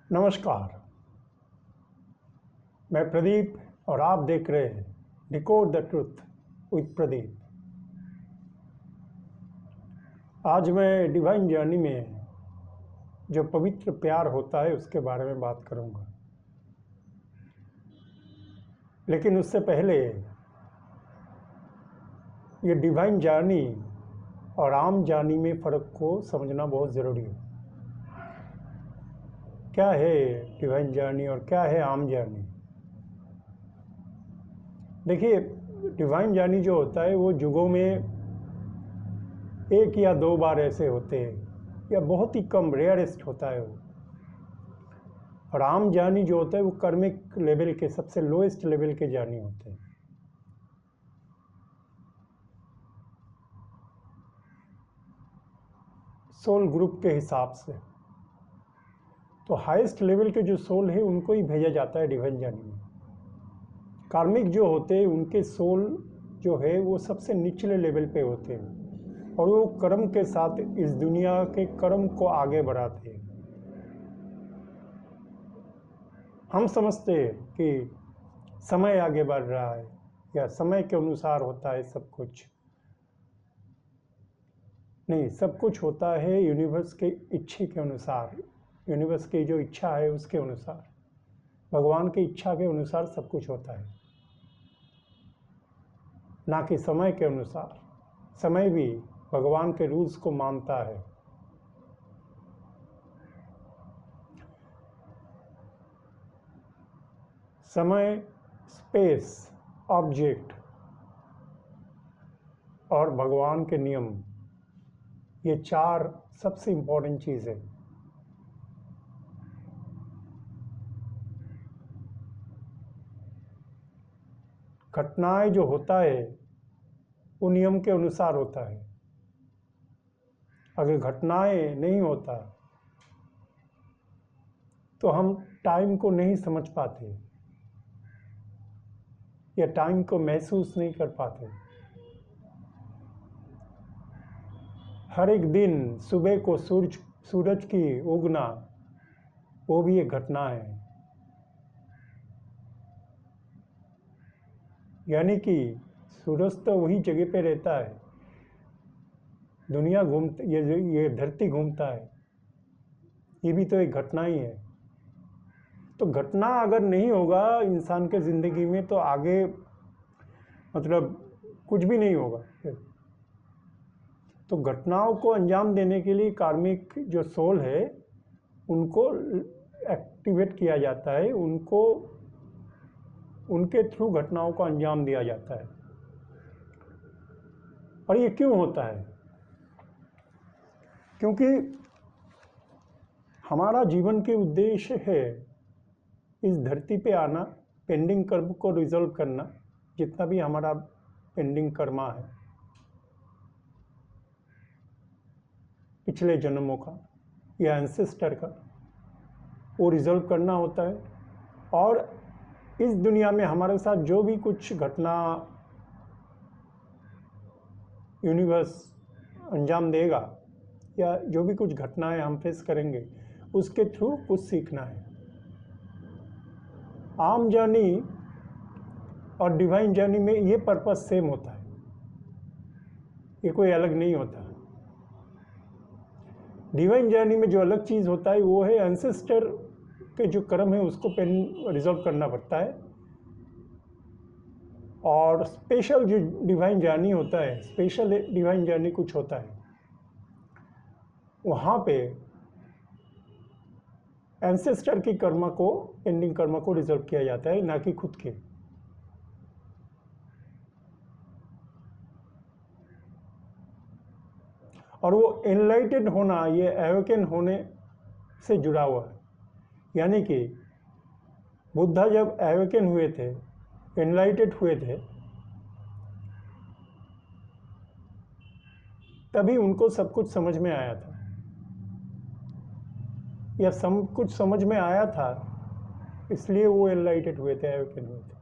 नमस्कार। मैं प्रदीप और आप देख रहे हैं decode the truth with Pradeep. आज मैं डिवाइन जर्नी में जो पवित्र प्यार होता है उसके बारे में बात करूंगा, लेकिन उससे पहले ये डिवाइन जर्नी और आम जर्नी में फ़र्क को समझना बहुत ज़रूरी है। क्या है डिवाइन जर्नी और क्या है आम जर्नी? देखिए, डिवाइन जर्नी जो होता है वो युगों में एक या दो बार ऐसे होते हैं या बहुत ही कम, रेयरेस्ट होता है वो। और आम जर्नी जो होता है वो कर्मिक लेवल के, सबसे लोएस्ट लेवल के जर्नी होते हैं। सोल ग्रुप के हिसाब से तो हाईएस्ट लेवल के जो सोल है उनको ही भेजा जाता है डिवाइन जर्नी में। कार्मिक जो होते हैं उनके सोल जो है वो सबसे निचले लेवल पे होते हैं और वो कर्म के साथ इस दुनिया के कर्म को आगे बढ़ाते हैं। हम समझते हैं कि समय आगे बढ़ रहा है या समय के अनुसार होता है सब कुछ। नहीं, सब कुछ होता है यूनिवर्स के इच्छे के अनुसार, यूनिवर्स की जो इच्छा है उसके अनुसार, भगवान की इच्छा के अनुसार सब कुछ होता है, ना कि समय के अनुसार। समय भी भगवान के रूल्स को मानता है। समय, स्पेस, ऑब्जेक्ट और भगवान के नियम, ये चार सबसे इम्पोर्टेंट चीज़ है। घटनाएं जो होता है वो नियम के अनुसार होता है। अगर घटनाएं नहीं होता तो हम टाइम को नहीं समझ पाते या टाइम को महसूस नहीं कर पाते। हर एक दिन सुबह को सूरज की उगना वो भी एक घटना है। यानी कि सूरज तो वही जगह पे रहता है, दुनिया घूमती, ये धरती घूमता है, ये भी तो एक घटना ही है। तो घटना अगर नहीं होगा इंसान के ज़िंदगी में तो आगे मतलब कुछ भी नहीं होगा। तो घटनाओं को अंजाम देने के लिए कार्मिक जो सोल है उनको एक्टिवेट किया जाता है, उनको उनके थ्रू घटनाओं को अंजाम दिया जाता है। और ये क्यों होता है? क्योंकि हमारा जीवन के उद्देश्य है इस धरती पे आना, पेंडिंग कर्म को रिजॉल्व करना, जितना भी हमारा पेंडिंग कर्मा है पिछले जन्मों का या एंसेस्टर का, वो रिजॉल्व करना होता है। और इस दुनिया में हमारे साथ जो भी कुछ घटना यूनिवर्स अंजाम देगा या जो भी कुछ घटनाएं हम फेस करेंगे उसके थ्रू कुछ सीखना है। आम जर्नी और डिवाइन जर्नी में ये पर्पस सेम होता है, ये कोई अलग नहीं होता। डिवाइन जर्नी में जो अलग चीज़ होता है वो है एंसेस्टर के जो कर्म है उसको रिजॉल्व करना पड़ता है। और स्पेशल जो डिवाइन जर्नी होता है, स्पेशल डिवाइन जर्नी कुछ होता है, वहाँ पे एंसेस्टर की कर्म को, पेंडिंग कर्म को रिजॉल्व किया जाता है, ना कि खुद के। और वो एनलाइटेड होना, ये एवेकन होने से जुड़ा हुआ है। यानी कि बुद्धा जब एवेकन हुए थे, एनलाइटेड हुए थे, तभी उनको सब कुछ समझ में आया था, या सब कुछ समझ में आया था इसलिए वो एनलाइटेड हुए थे, एवेकन हुए थे।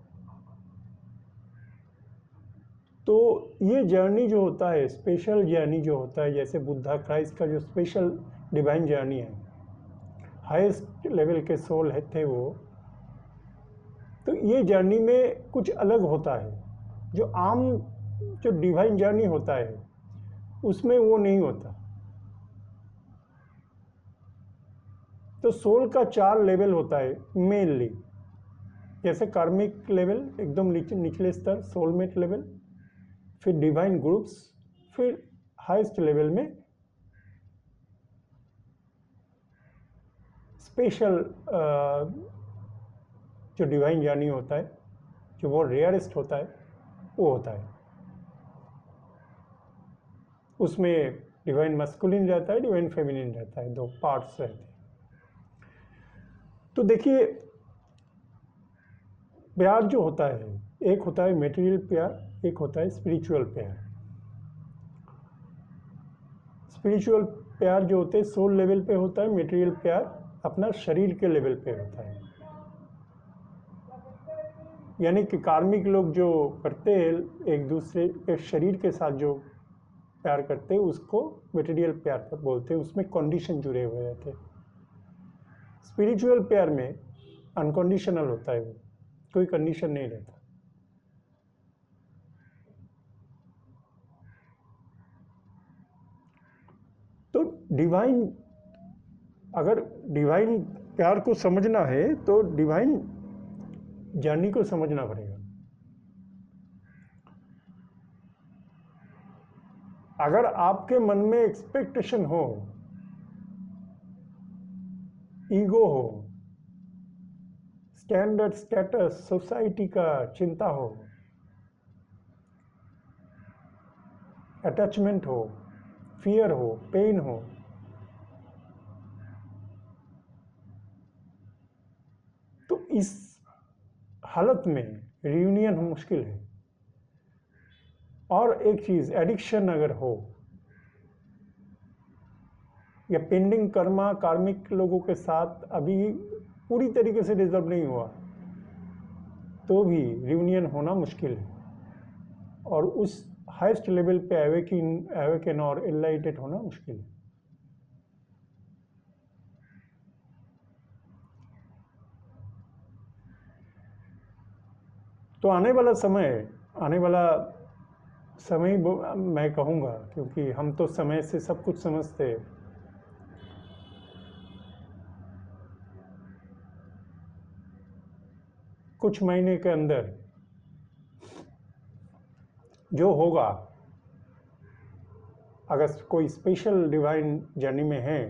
तो ये जर्नी जो होता है, स्पेशल जर्नी जो होता है, जैसे बुद्धा क्राइस्ट का जो स्पेशल डिवाइन जर्नी है, हाईएस्ट लेवल के सोल है थे वो। तो ये जर्नी में कुछ अलग होता है, जो आम जो डिवाइन जर्नी होता है उसमें वो नहीं होता। तो सोल का 4 लेवल होता है मेनली, जैसे कार्मिक लेवल एकदम निचले स्तर सोलमेट लेवल, फिर डिवाइन ग्रुप्स, फिर हाईएस्ट लेवल में स्पेशल जो डिवाइन जर्नी होता है, जो बहुत रेयरेस्ट होता है वो होता है। उसमें डिवाइन मस्कुलिन रहता है, डिवाइन फेमिनिन रहता है, 2 पार्ट्स रहते हैं। तो देखिए प्यार जो होता है, एक होता है मेटेरियल प्यार, एक होता है स्पिरिचुअल प्यार। स्पिरिचुअल प्यार जो होते हैं सोल लेवल पे होता है, मेटेरियल प्यार अपना शरीर के लेवल पे होता है। यानी कि कार्मिक लोग जो करते हैं एक दूसरे के शरीर के साथ जो प्यार करते हैं उसको मेटेरियल प्यार बोलते हैं, उसमें कंडीशन जुड़े हुए रहते हैं। स्पिरिचुअल प्यार में अनकंडीशनल होता है, वो कोई कंडीशन नहीं रहता। तो डिवाइन, अगर डिवाइन प्यार को समझना है तो डिवाइन जर्नी को समझना पड़ेगा। अगर आपके मन में एक्सपेक्टेशन हो, ईगो हो, स्टैंडर्ड स्टेटस सोसाइटी का चिंता हो, अटैचमेंट हो, फियर हो, पेन हो, तो इस हालत में रियूनियन मुश्किल है। और एक चीज, एडिक्शन अगर हो या पेंडिंग कर्मा कार्मिक लोगों के साथ अभी पूरी तरीके से रिजॉल्व नहीं हुआ तो भी रियूनियन होना मुश्किल है, और उस हाईएस्ट लेवल पे एवेकन और एनलाइटेड होना मुश्किल है। तो आने वाला समय मैं कहूँगा, क्योंकि हम तो समय से सब कुछ समझते हैं, कुछ महीने के अंदर जो होगा, अगर कोई स्पेशल डिवाइन जर्नी में है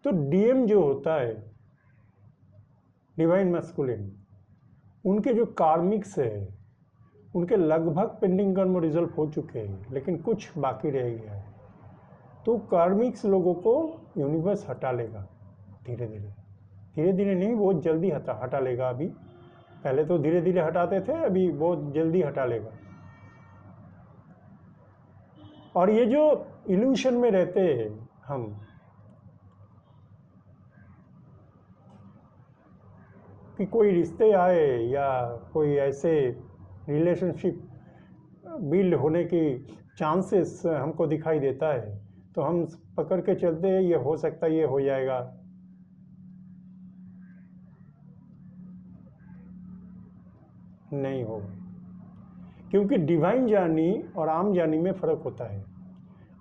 तो डीएम जो होता है डिवाइन मैस्कुलिन, उनके जो कार्मिक्स है उनके लगभग पेंडिंग कर्म रिजल्व हो चुके हैं, लेकिन कुछ बाकी रह गया है। तो कार्मिक्स लोगों को यूनिवर्स हटा लेगा धीरे धीरे नहीं, बहुत जल्दी हटा लेगा। अभी पहले तो धीरे धीरे हटाते थे, अभी बहुत जल्दी हटा लेगा। और ये जो इल्यूशन में रहते हैं हम, कि कोई रिश्ते आए या कोई ऐसे रिलेशनशिप बिल्ड होने की चांसेस हमको दिखाई देता है, तो हम पकड़ के चलते हैं ये हो सकता है, ये हो जाएगा। नहीं होगा, क्योंकि डिवाइन जर्नी और आम जर्नी में फ़र्क होता है।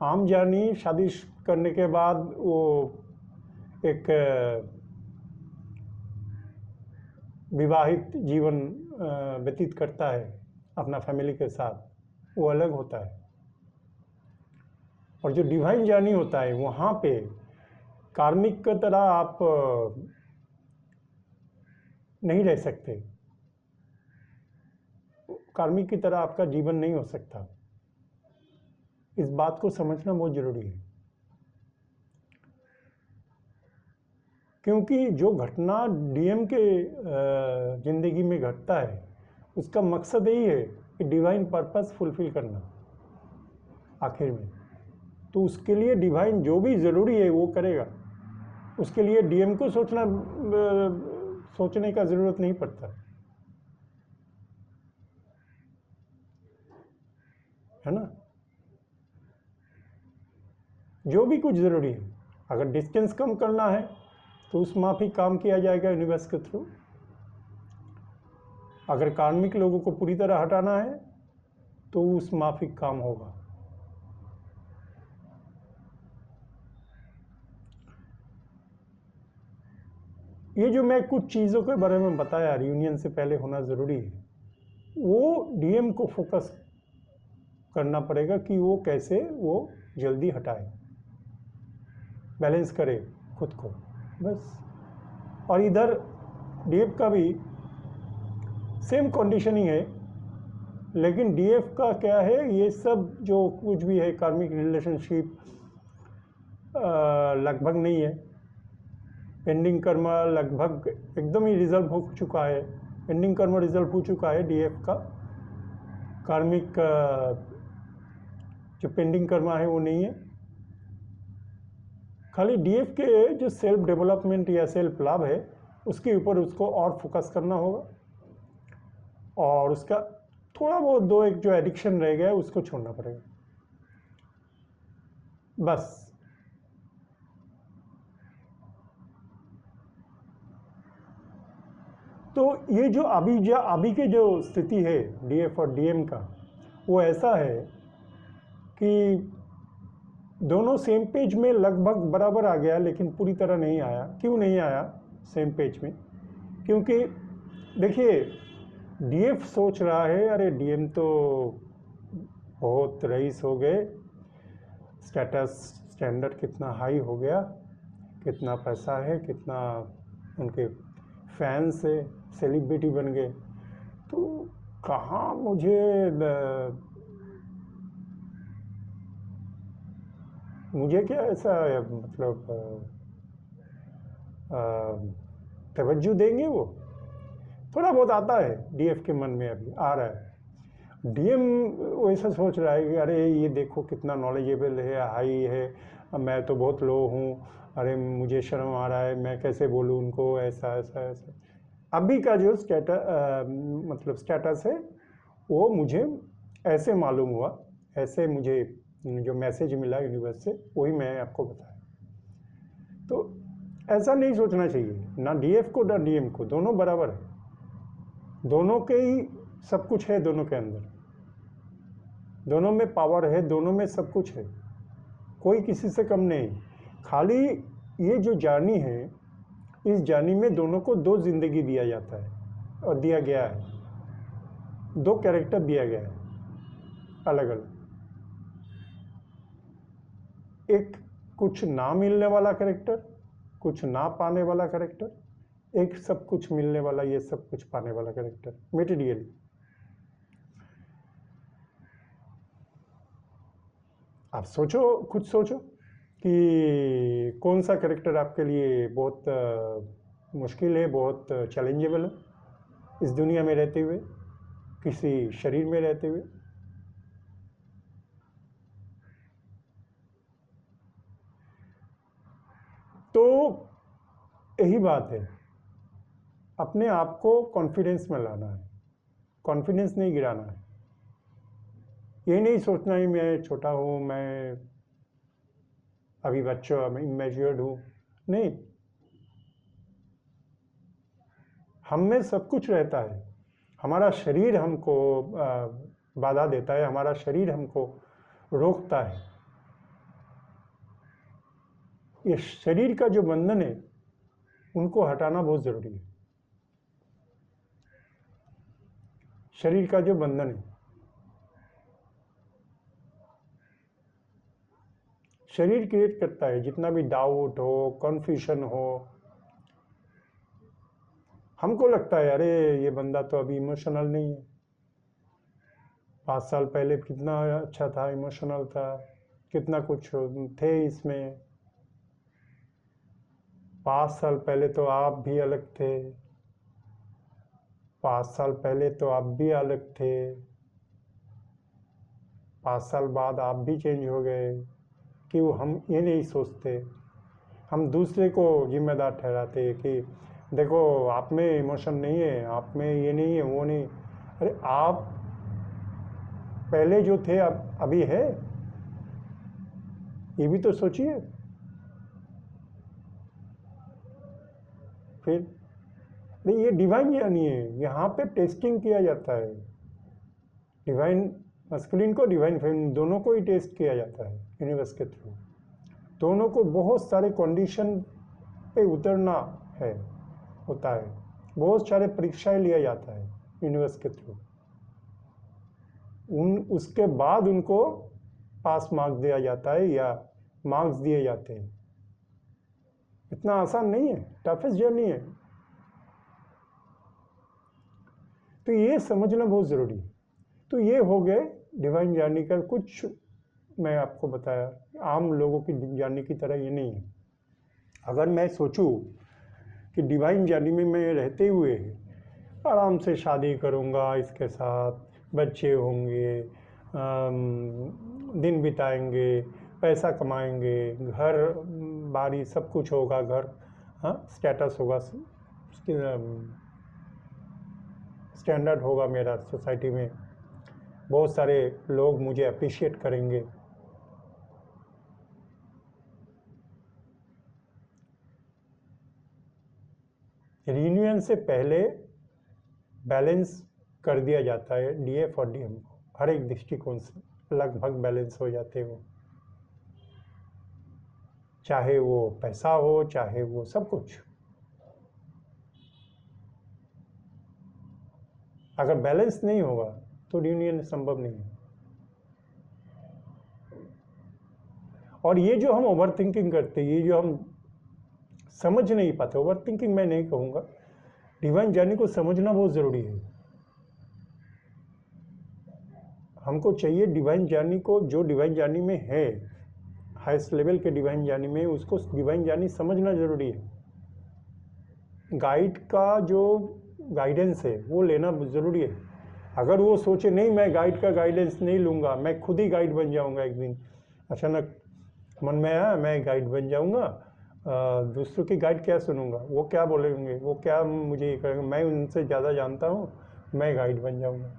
आम जर्नी शादी करने के बाद वो एक विवाहित जीवन व्यतीत करता है अपना फैमिली के साथ, वो अलग होता है। और जो डिवाइन जर्नी होता है वहाँ पे कार्मिक की तरह आप नहीं रह सकते, कार्मिक की तरह आपका जीवन नहीं हो सकता। इस बात को समझना बहुत जरूरी है, क्योंकि जो घटना डीएम के जिंदगी में घटता है उसका मकसद यही है कि डिवाइन पर्पस फुलफिल करना आखिर में। तो उसके लिए डिवाइन जो भी ज़रूरी है वो करेगा, उसके लिए डीएम को सोचने का ज़रूरत नहीं पड़ता है ना। जो भी कुछ ज़रूरी है। अगर डिस्टेंस कम करना है तो उस माफी काम किया जाएगा यूनिवर्स के थ्रू। अगर कार्मिक लोगों को पूरी तरह हटाना है तो उस माफिक काम होगा। ये जो मैं कुछ चीज़ों के बारे में बताया रियूनियन से पहले होना ज़रूरी है, वो डीएम को फोकस करना पड़ेगा कि वो कैसे वो जल्दी हटाए, बैलेंस करे खुद को, बस। और इधर डीएफ का भी सेम कंडीशनिंग है, लेकिन डीएफ का क्या है, ये सब जो कुछ भी है कार्मिक रिलेशनशिप लगभग नहीं है। पेंडिंग कर्मा लगभग एकदम ही रिजल्व हो चुका है, पेंडिंग कर्मा रिजल्व हो चुका है डीएफ का। कार्मिक जो पेंडिंग कर्मा है वो नहीं है। खाली डीएफ के जो सेल्फ डेवलपमेंट या सेल्फ लाभ है उसके ऊपर उसको और फोकस करना होगा, और उसका थोड़ा बहुत दो एक जो एडिक्शन रह गया है उसको छोड़ना पड़ेगा, बस। तो ये जो अभी के जो स्थिति है डीएफ और डीएम का, वो ऐसा है कि दोनों सेम पेज में लगभग बराबर आ गया, लेकिन पूरी तरह नहीं आया। क्यों नहीं आया सेम पेज में? क्योंकि देखिए, डीएफ सोच रहा है अरे डीएम तो बहुत रईस हो गए, स्टैंडर्ड कितना हाई हो गया, कितना पैसा है, कितना उनके फैंस है, सेलिब्रिटी बन गए, तो कहाँ मुझे क्या ऐसा मतलब तवज्जो देंगे? वो थोड़ा बहुत आता है डीएफ के मन में, अभी आ रहा है। डीएम वैसा सोच रहा है कि अरे ये देखो कितना नॉलेजेबल है, हाई है, मैं तो बहुत लो हूँ, अरे मुझे शर्म आ रहा है, मैं कैसे बोलूँ उनको, ऐसा ऐसा ऐसा। अभी का जो स्टेटस है वो मुझे ऐसे मालूम हुआ, ऐसे मुझे जो मैसेज मिला यूनिवर्स से, वही मैं आपको बताया। तो ऐसा नहीं सोचना चाहिए, ना डीएफ को ना डीएम को, दोनों बराबर है, दोनों के ही सब कुछ है, दोनों के अंदर, दोनों में पावर है, दोनों में सब कुछ है, कोई किसी से कम नहीं। खाली ये जो जर्नी है, इस जर्नी में दोनों को दो जिंदगी दिया जाता है और दिया गया है, दो कैरेक्टर दिया गया है अलग अलग। एक कुछ ना मिलने वाला कैरेक्टर, कुछ ना पाने वाला कैरेक्टर, एक सब कुछ मिलने वाला, ये सब कुछ पाने वाला कैरेक्टर मेटेरियल। आप सोचो, खुद सोचो कि कौन सा कैरेक्टर आपके लिए बहुत मुश्किल है, बहुत चैलेंजेबल है इस दुनिया में रहते हुए, किसी शरीर में रहते हुए। तो यही बात है, अपने आप को कॉन्फिडेंस में लाना है, कॉन्फिडेंस नहीं गिराना है। ये नहीं सोचना ही मैं छोटा हूँ, मैं अभी बच्चा, मैं इमेच्योर्ड हूँ, नहीं। हम में सब कुछ रहता है, हमारा शरीर हमको बाधा देता है, हमारा शरीर हमको रोकता है। ये शरीर का जो बंधन है उनको हटाना बहुत ज़रूरी है। शरीर का जो बंधन है, शरीर क्रिएट करता है, जितना भी डाउट हो, कन्फ्यूजन हो, हमको लगता है अरे ये बंदा तो अभी इमोशनल नहीं है, 5 साल पहले कितना अच्छा था, इमोशनल था, कितना कुछ थे इसमें, 5 साल पहले तो आप भी अलग थे, 5 साल पहले तो आप भी अलग थे, 5 साल बाद आप भी चेंज हो गए। क्यों हम ये नहीं सोचते? हम दूसरे को जिम्मेदार ठहराते हैं कि देखो आप में इमोशन नहीं है, आप में ये नहीं है, वो नहीं। अरे आप पहले जो थे अब अभी है, ये भी तो सोचिए। फिर नहीं, ये डिवाइन जर्नी है, यहाँ पे टेस्टिंग किया जाता है। डिवाइन मस्कुलिन को डिवाइन फेमिनिन दोनों को ही टेस्ट किया जाता है यूनिवर्स के थ्रू। दोनों को बहुत सारे कंडीशन पे उतरना है, होता है, बहुत सारे परीक्षाएं लिया जाता है यूनिवर्स के थ्रू। उसके बाद उनको पास मार्क्स दिया जाता है या मार्क्स दिए जाते हैं। इतना आसान नहीं है, टफेस्ट जर्नी है। तो ये समझना बहुत ज़रूरी है। तो ये हो गए डिवाइन जर्नी का कुछ, मैं आपको बताया। आम लोगों की जर्नी की तरह ये नहीं है। अगर मैं सोचूं कि डिवाइन जर्नी में मैं रहते हुए आराम से शादी करूंगा, इसके साथ बच्चे होंगे, दिन बिताएंगे, पैसा कमाएंगे, घर बारी सब कुछ होगा, घर स्टेटस होगा, स्टैंडर्ड होगा मेरा सोसाइटी में, बहुत सारे लोग मुझे अप्रिशिएट करेंगे। रियूनियन से पहले बैलेंस कर दिया जाता है डीएफ और डीएम को, हर एक दृष्टिकोण से लगभग बैलेंस हो जाते हो, चाहे वो पैसा हो, चाहे वो सब कुछ। अगर बैलेंस नहीं होगा तो रियूनियन संभव नहीं है। और ये जो हम ओवर थिंकिंग करते हैं, ये जो हम समझ नहीं पाते, ओवर थिंकिंग मैं नहीं कहूँगा, डिवाइन जर्नी को समझना बहुत ज़रूरी है। हमको चाहिए डिवाइन जर्नी को, जो डिवाइन जर्नी में है, हाईएस्ट लेवल के डिवाइन जर्नी में, उसको डिवाइन जर्नी समझना ज़रूरी है। गाइड का जो गाइडेंस है वो लेना ज़रूरी है। अगर वो सोचे नहीं मैं गाइड का गाइडेंस नहीं लूँगा, मैं खुद ही गाइड बन जाऊँगा, एक दिन अचानक मन में आया मैं गाइड बन जाऊँगा, दूसरों की गाइड क्या सुनूंगा, वो क्या बोलेंगे, वो क्या मुझे करेंगे, मैं उनसे ज़्यादा जानता हूँ, मैं गाइड बन जाऊँगा।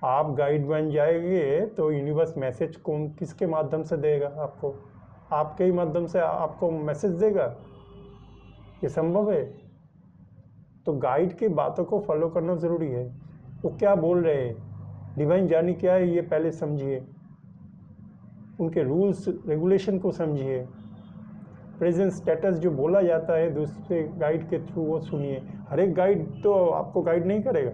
आप गाइड बन जाएंगे तो यूनिवर्स मैसेज कौन किसके माध्यम से देगा आपको? आपके ही माध्यम से आपको मैसेज देगा, ये संभव है। तो गाइड की बातों को फॉलो करना ज़रूरी है। वो क्या बोल रहे हैं, डिवाइन जर्नी क्या है, ये पहले समझिए, उनके रूल्स रेगुलेशन को समझिए, प्रेजेंट स्टेटस जो बोला जाता है दूसरे गाइड के थ्रू वो सुनिए। हर एक गाइड तो आपको गाइड नहीं करेगा,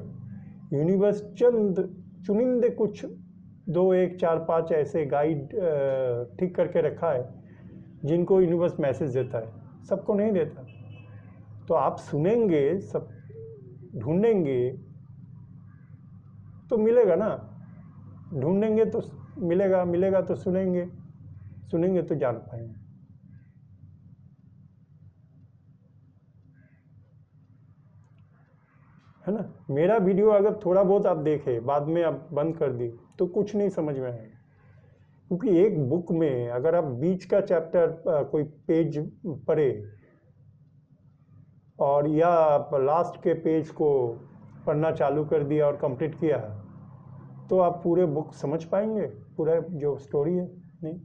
यूनिवर्स चंद चुनिंदे कुछ 2, 1, 4, 5 ऐसे गाइड ठीक करके रखा है जिनको यूनिवर्स मैसेज देता है, सबको नहीं देता। तो आप सुनेंगे, सब ढूंढेंगे तो मिलेगा ना, ढूंढेंगे तो मिलेगा, मिलेगा तो सुनेंगे, सुनेंगे तो जान पाएंगे। है ना। मेरा वीडियो अगर थोड़ा बहुत आप देखे, बाद में आप बंद कर दी तो कुछ नहीं समझ में आएगा। क्योंकि एक बुक में अगर आप बीच का चैप्टर कोई पेज पढ़े और या आप लास्ट के पेज को पढ़ना चालू कर दिया और कंप्लीट किया, तो आप पूरे बुक समझ पाएंगे, पूरा जो स्टोरी है नहीं।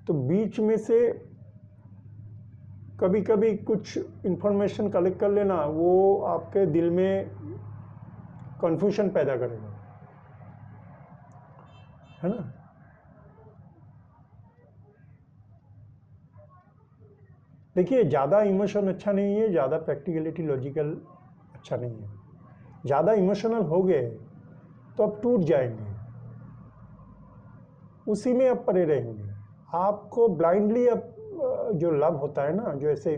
तो बीच में से कभी कभी कुछ इंफॉर्मेशन कलेक्ट कर लेना, वो आपके दिल में कंफ्यूजन पैदा करेगा, है ना। देखिए, ज़्यादा इमोशन अच्छा नहीं है, ज़्यादा प्रैक्टिकलिटी लॉजिकल अच्छा नहीं है। ज़्यादा इमोशनल हो गए तो आप टूट जाएंगे, उसी में आप पड़े रहेंगे। आपको ब्लाइंडली अब जो लव होता है ना, जो ऐसे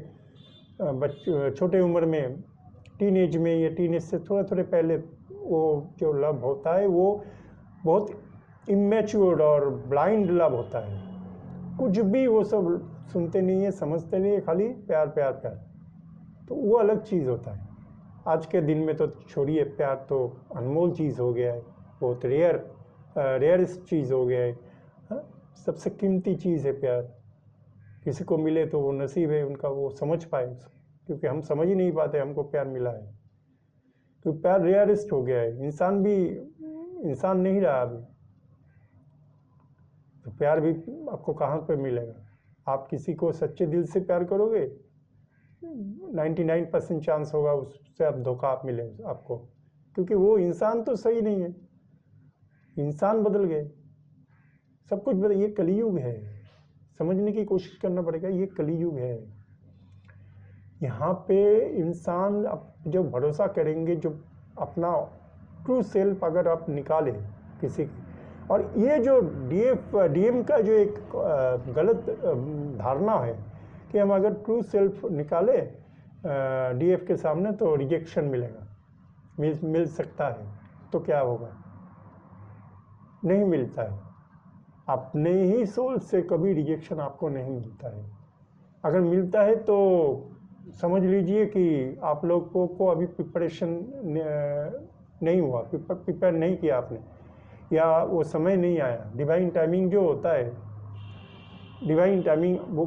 छोटे उम्र में, टीन एज में या टीन एज से थोड़े थोड़े पहले वो जो लव होता है वो बहुत इमेच्योर और ब्लाइंड लव होता है। कुछ भी वो सब सुनते नहीं है, समझते नहीं है, खाली प्यार प्यार प्यार। तो वो अलग चीज़ होता है। आज के दिन में तो छोड़िए, प्यार तो अनमोल चीज़ हो गया है, बहुत रेयरस्ट चीज़ हो गया है। हाँ, सबसे कीमती चीज़ है प्यार। किसी को मिले तो वो नसीब है उनका, वो समझ पाए, क्योंकि हम समझ ही नहीं पाते हमको प्यार मिला है। तो प्यार रेयरिस्ट हो गया है, इंसान भी इंसान नहीं रहा अभी। तो प्यार भी आपको कहाँ पे मिलेगा? आप किसी को सच्चे दिल से प्यार करोगे, 99% चांस होगा उससे आप धोखा आप मिले आपको, क्योंकि वो इंसान तो सही नहीं है, इंसान बदल गए, सब कुछ बदल। ये कलयुग है, समझने की कोशिश करना पड़ेगा, ये कलयुग है। यहाँ पे इंसान जो भरोसा करेंगे, जो अपना ट्रू सेल्फ अगर आप निकाले किसी की, और ये जो डीएम का जो एक गलत धारणा है कि हम अगर ट्रू सेल्फ निकाले डीएफ के सामने तो रिजेक्शन मिलेगा, मिल सकता है, तो क्या होगा? नहीं मिलता है। अपने ही सोल से कभी रिजेक्शन आपको नहीं मिलता है। अगर मिलता है तो समझ लीजिए कि आप लोगों को अभी प्रिपरेशन नहीं हुआ, प्रिपेयर नहीं किया आपने, या वो समय नहीं आया। डिवाइन टाइमिंग जो होता है, डिवाइन टाइमिंग वो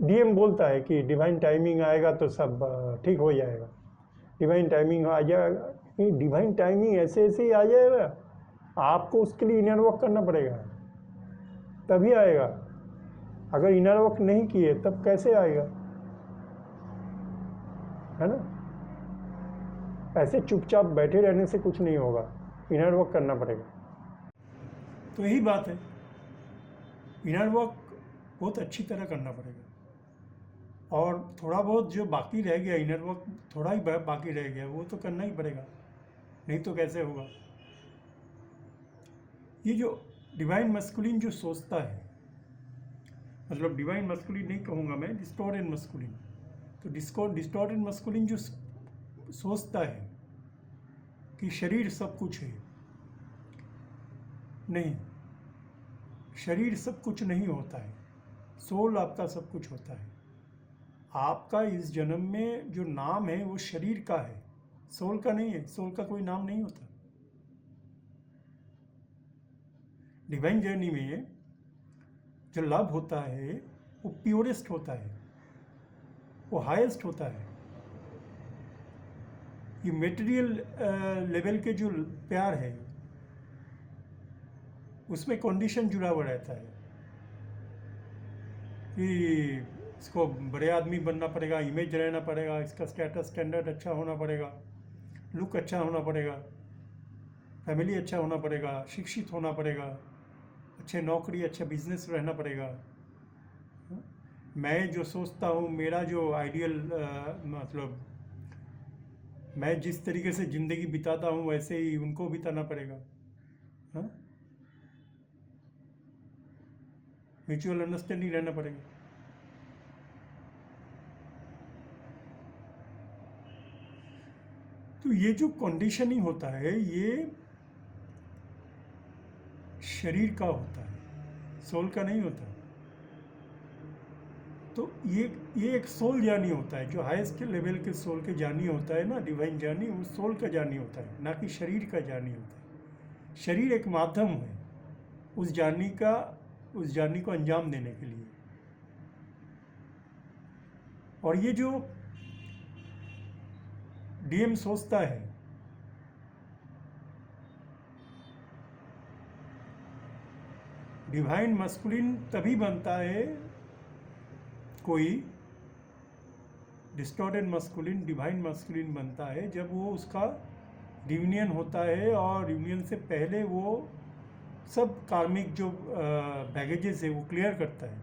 डीएम बोलता है कि डिवाइन टाइमिंग आएगा तो सब ठीक हो जाएगा, डिवाइन टाइमिंग आ जाएगा। डिवाइन टाइमिंग ऐसे ऐसे ही आ जाएगा, आपको उसके लिए इनर वर्क करना पड़ेगा, तभी आएगा। अगर इनर वर्क नहीं किए तब कैसे आएगा, है ना? ऐसे चुपचाप बैठे रहने से कुछ नहीं होगा, इनर वर्क करना पड़ेगा। तो यही बात है, इनर वर्क बहुत अच्छी तरह करना पड़ेगा, और थोड़ा बहुत जो बाकी रह गया, इनर वर्क थोड़ा ही बाकी रह गया, वो तो करना ही पड़ेगा, नहीं तो कैसे होगा? ये जो डिवाइन मस्कुलिन जो सोचता है, मतलब डिवाइन मस्कुलिन नहीं कहूँगा मैं, डिस्टॉर्टेड मस्कुलिन, तो डिस्टॉर्टेड मस्कुलिन जो सोचता है कि शरीर सब कुछ है, नहीं, शरीर सब कुछ नहीं होता है, सोल आपका सब कुछ होता है। आपका इस जन्म में जो नाम है वो शरीर का है, सोल का नहीं है, सोल का कोई नाम नहीं होता। डिवाइन जर्नी में जो लव होता है वो प्योरेस्ट होता है, वो हाईएस्ट होता है। ये मटेरियल लेवल के जो प्यार है उसमें कंडीशन जुड़ा हुआ रहता है कि इसको बड़े आदमी बनना पड़ेगा, इमेज रहना पड़ेगा, इसका स्टेटस स्टैंडर्ड अच्छा होना पड़ेगा, लुक अच्छा होना पड़ेगा, फैमिली अच्छा होना पड़ेगा, शिक्षित होना पड़ेगा, अच्छे नौकरी, अच्छा बिजनेस रहना पड़ेगा। मैं जो सोचता हूँ, मेरा जो आइडियल मतलब मैं जिस तरीके से ज़िंदगी बिताता हूँ वैसे ही उनको बिताना पड़ेगा। म्यूचुअल अंडरस्टैंडिंग रहना पड़ेगा। तो ये जो कंडीशनिंग होता है ये शरीर का होता है, सोल का नहीं होता। तो ये एक सोल जानी होता है, जो हाईएस्ट लेवल के सोल के जानी होता है ना, डिवाइन जानी, वो सोल का जानी होता है, ना कि शरीर का जानी होता है। शरीर एक माध्यम है उस जानी को अंजाम देने के लिए। और ये जो डीएम सोचता है, डिवाइन मस्कुलिन तभी बनता है, कोई डिस्टॉर्टेड मस्कुलिन डिवाइन मस्कुलिन बनता है जब वो उसका रियूनियन होता है, और रियूनियन से पहले वो सब कार्मिक जो बैगेजेस है वो क्लियर करता है,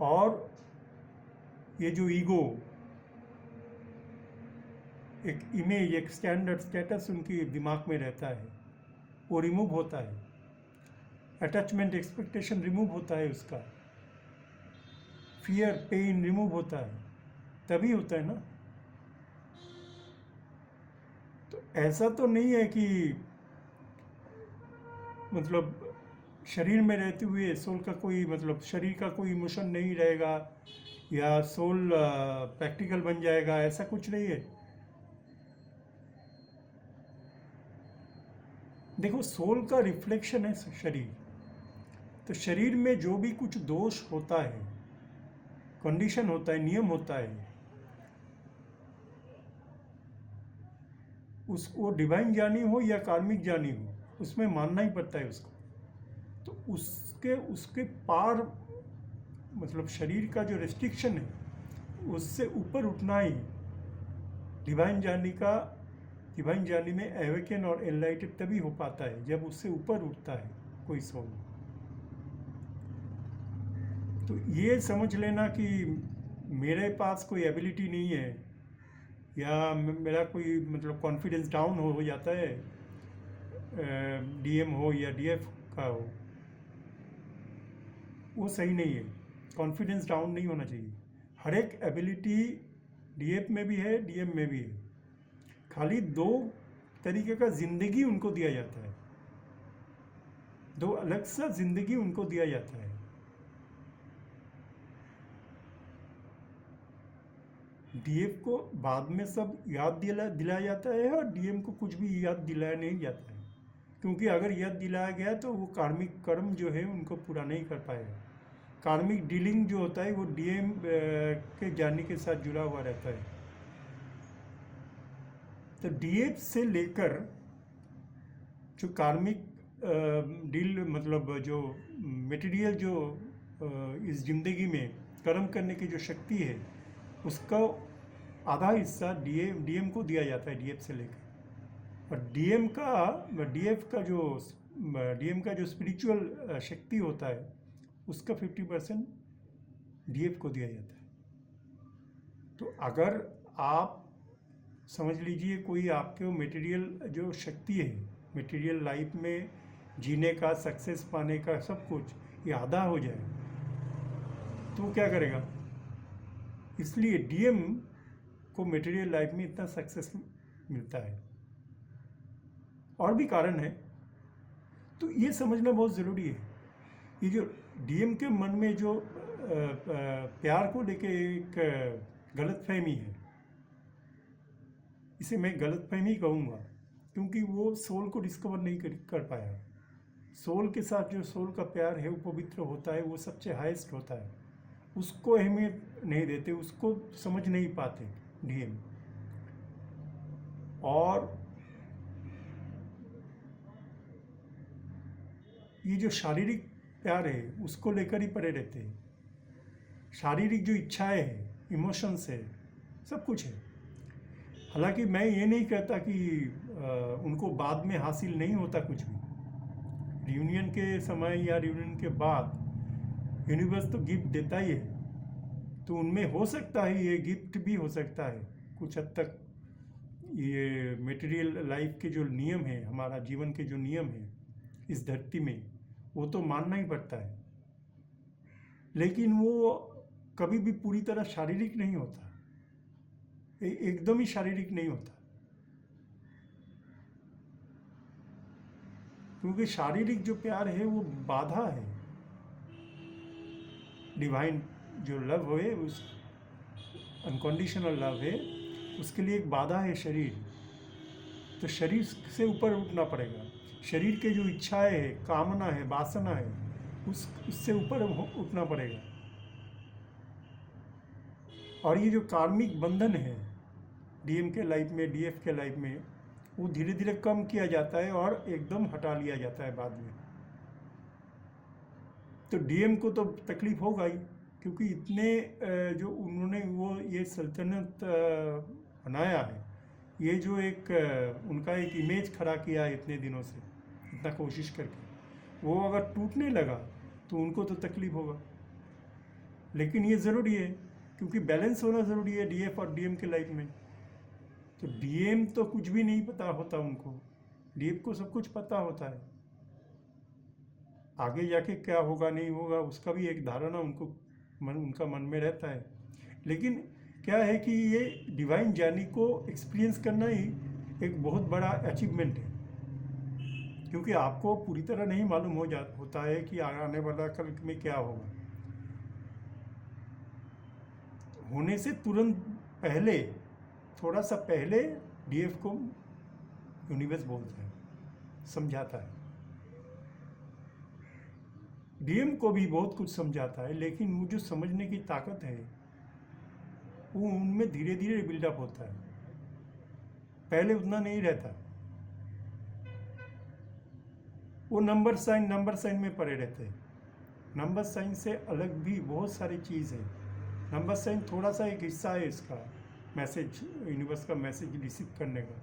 और ये जो ईगो, एक इमेज, एक स्टैंडर्ड स्टेटस उनकी दिमाग में रहता है, वो रिमूव होता है, अटैचमेंट एक्सपेक्टेशन रिमूव होता है, उसका फियर पेन रिमूव होता है, तभी होता है ना। तो ऐसा तो नहीं है कि मतलब शरीर में रहते हुए सोल का कोई, मतलब शरीर का कोई इमोशन नहीं रहेगा या सोल प्रैक्टिकल बन जाएगा, ऐसा कुछ नहीं है। देखो, सोल का रिफ्लेक्शन है शरीर, तो शरीर में जो भी कुछ दोष होता है, कंडीशन होता है, नियम होता है, वो डिवाइन जानी हो या कार्मिक जानी हो, उसमें मानना ही पड़ता है उसको। तो उसके पार, मतलब शरीर का जो रेस्ट्रिक्शन है उससे ऊपर उठना ही डिवाइन जानी में एवेकन और एनलाइटेड तभी हो पाता है जब उससे ऊपर उठता है कोई सोल। तो ये समझ लेना कि मेरे पास कोई एबिलिटी नहीं है या मेरा कोई मतलब कॉन्फिडेंस डाउन हो जाता है, डीएम हो या डीएफ का हो, वो सही नहीं है। कॉन्फिडेंस डाउन नहीं होना चाहिए। हर एक एबिलिटी डीएफ में भी है, डीएम में भी है। खाली दो तरीके का जिंदगी उनको दिया जाता है, दो अलग सा जिंदगी उनको दिया जाता है। डीएफ को बाद में सब याद दिलाया जाता है और डीएम को कुछ भी याद दिलाया नहीं जाता है, क्योंकि अगर याद दिलाया गया तो वो कार्मिक कर्म जो है उनको पूरा नहीं कर पाएगा। कार्मिक डीलिंग जो होता है वो डीएम के जाने के साथ जुड़ा हुआ रहता है। तो डीएफ से लेकर जो कार्मिक डील, मतलब जो मटेरियल जो इस जिंदगी में कर्म करने की जो शक्ति है उसका आधा हिस्सा डीएम को दिया जाता है, डीएफ से लेकर। और डीएम का जो स्पिरिचुअल शक्ति होता है उसका 50% डीएफ को दिया जाता है। तो अगर आप समझ लीजिए कोई आपके मटेरियल जो शक्ति है, मटेरियल लाइफ में जीने का, सक्सेस पाने का, सब कुछ ये आधा हो जाए तो वो क्या करेगा? इसलिए डीएम को मटेरियल लाइफ में इतना सक्सेस मिलता है। और भी कारण है, तो ये समझना बहुत ज़रूरी है। ये जो डीएम के मन में जो प्यार को लेके एक गलतफहमी है, इसे मैं गलतफहमी कहूँगा, क्योंकि वो सोल को डिस्कवर नहीं कर पाया। सोल के साथ जो सोल का प्यार है वो पवित्र होता है, वो सबसे हाईएस्ट होता है, उसको अहमियत नहीं देते, उसको समझ नहीं पाते डीएम। और ये जो शारीरिक प्यार है उसको लेकर ही पड़े रहते हैं। शारीरिक जो इच्छाएं हैं, इमोशंस है, सब कुछ है। हालांकि मैं ये नहीं कहता कि उनको बाद में हासिल नहीं होता कुछ भी। रियूनियन के समय या रियूनियन के बाद यूनिवर्स तो गिफ्ट देता ही है, तो उनमें हो सकता है ये गिफ्ट भी हो सकता है कुछ हद तक। ये मटेरियल लाइफ के जो नियम है, हमारा जीवन के जो नियम है इस धरती में, वो तो मानना ही पड़ता है, लेकिन वो कभी भी पूरी तरह शारीरिक नहीं होता, एकदम ही शारीरिक नहीं होता। क्योंकि शारीरिक जो प्यार है वो बाधा है। डिवाइन जो लव है, उस अनकंडीशनल लव है, उसके लिए एक बाधा है शरीर। तो शरीर से ऊपर उठना पड़ेगा। शरीर के जो इच्छाएं है, कामना है, वासना है, उससे ऊपर उठना पड़ेगा। और ये जो कार्मिक बंधन है डीएम के लाइफ में, डीएफ के लाइफ में, वो धीरे धीरे कम किया जाता है और एकदम हटा लिया जाता है बाद में। तो डीएम को तो तकलीफ होगा ही, क्योंकि इतने जो उन्होंने वो ये सल्तनत बनाया है, ये जो एक उनका एक इमेज खड़ा किया है इतने दिनों से, इतना कोशिश करके, वो अगर टूटने लगा तो उनको तो तकलीफ होगा। लेकिन ये ज़रूरी है, क्योंकि बैलेंस होना ज़रूरी है डीएफ और डीएम के लाइफ में। तो डीएम तो कुछ भी नहीं पता होता उनको, डीएफ को सब कुछ पता होता है। आगे जाके क्या होगा नहीं होगा उसका भी एक धारणा उनका मन में रहता है। लेकिन क्या है कि ये डिवाइन जर्नी को एक्सपीरियंस करना ही एक बहुत बड़ा अचीवमेंट है, क्योंकि आपको पूरी तरह नहीं मालूम होता है कि आने वाला कल में क्या होगा। होने से तुरंत पहले, थोड़ा सा पहले डीएफ को यूनिवर्स बोलता है, समझाता है। डीएम को भी बहुत कुछ समझाता है, लेकिन वो जो समझने की ताकत है वो उनमें धीरे धीरे बिल्डअप होता है। पहले उतना नहीं रहता। वो नंबर साइन में पड़े रहते हैं। नंबर साइन से अलग भी बहुत सारी चीज़ है। नंबर साइन थोड़ा सा एक हिस्सा है इसका, मैसेज, यूनिवर्स का मैसेज रिसीव करने का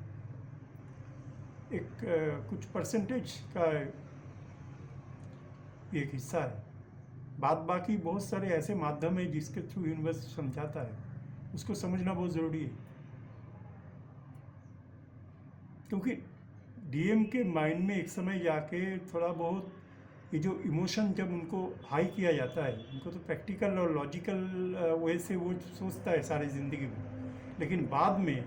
एक कुछ परसेंटेज का एक हिस्सा है। बाकी बहुत सारे ऐसे माध्यम है जिसके थ्रू यूनिवर्स समझाता है, उसको समझना बहुत ज़रूरी है। क्योंकि डीएम के माइंड में एक समय जाके थोड़ा बहुत ये जो इमोशन जब उनको हाई किया जाता है, उनको तो प्रैक्टिकल और लॉजिकल वे से वो सोचता है सारी ज़िंदगी में, लेकिन बाद में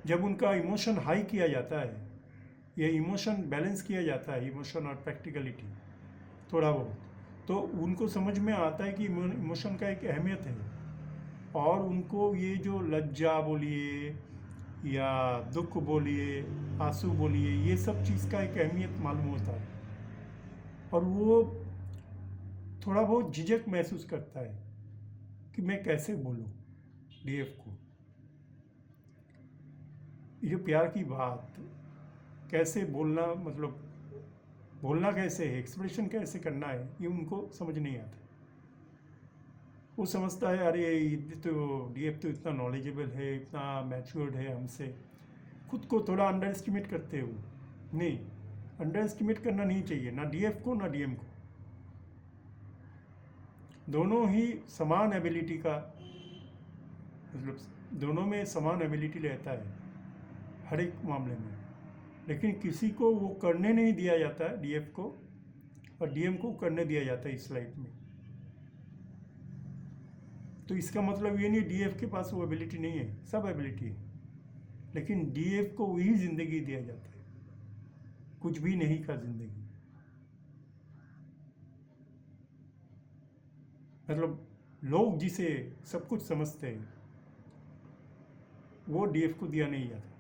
जब उनका इमोशन हाई किया जाता है, ये इमोशन बैलेंस किया जाता है, इमोशन और प्रैक्टिकलिटी थोड़ा बहुत, तो उनको समझ में आता है कि इमोशन का एक अहमियत है। और उनको ये जो लज्जा बोलिए या दुख बोलिए, आंसू बोलिए, ये सब चीज़ का एक अहमियत मालूम होता है। और वो थोड़ा बहुत झिझक महसूस करता है कि मैं कैसे बोलूं डीएफ को, ये प्यार की बात कैसे बोलना, मतलब बोलना कैसे है, एक्सप्रेशन कैसे करना है, ये उनको समझ नहीं आता। वो समझता है अरे ये तो डीएफ तो इतना नॉलेजेबल है, इतना मैच्योर्ड है हमसे, खुद को थोड़ा अंडर एस्टिमेट करते हो। नहीं, अंडर एस्टिमेट करना नहीं चाहिए, ना डीएफ को ना डीएम को। दोनों ही समान एबिलिटी का, मतलब दोनों में समान एबिलिटी रहता है हर एक मामले में, लेकिन किसी को वो करने नहीं दिया जाता है, डीएफ को, और डीएम को करने दिया जाता है इस लाइफ में। तो इसका मतलब ये नहीं डीएफ के पास वो एबिलिटी नहीं है, सब एबिलिटी है, लेकिन डीएफ को वही जिंदगी दिया जाता है, कुछ भी नहीं का जिंदगी। मतलब लोग जिसे सब कुछ समझते हैं वो डीएफ को दिया नहीं जाता।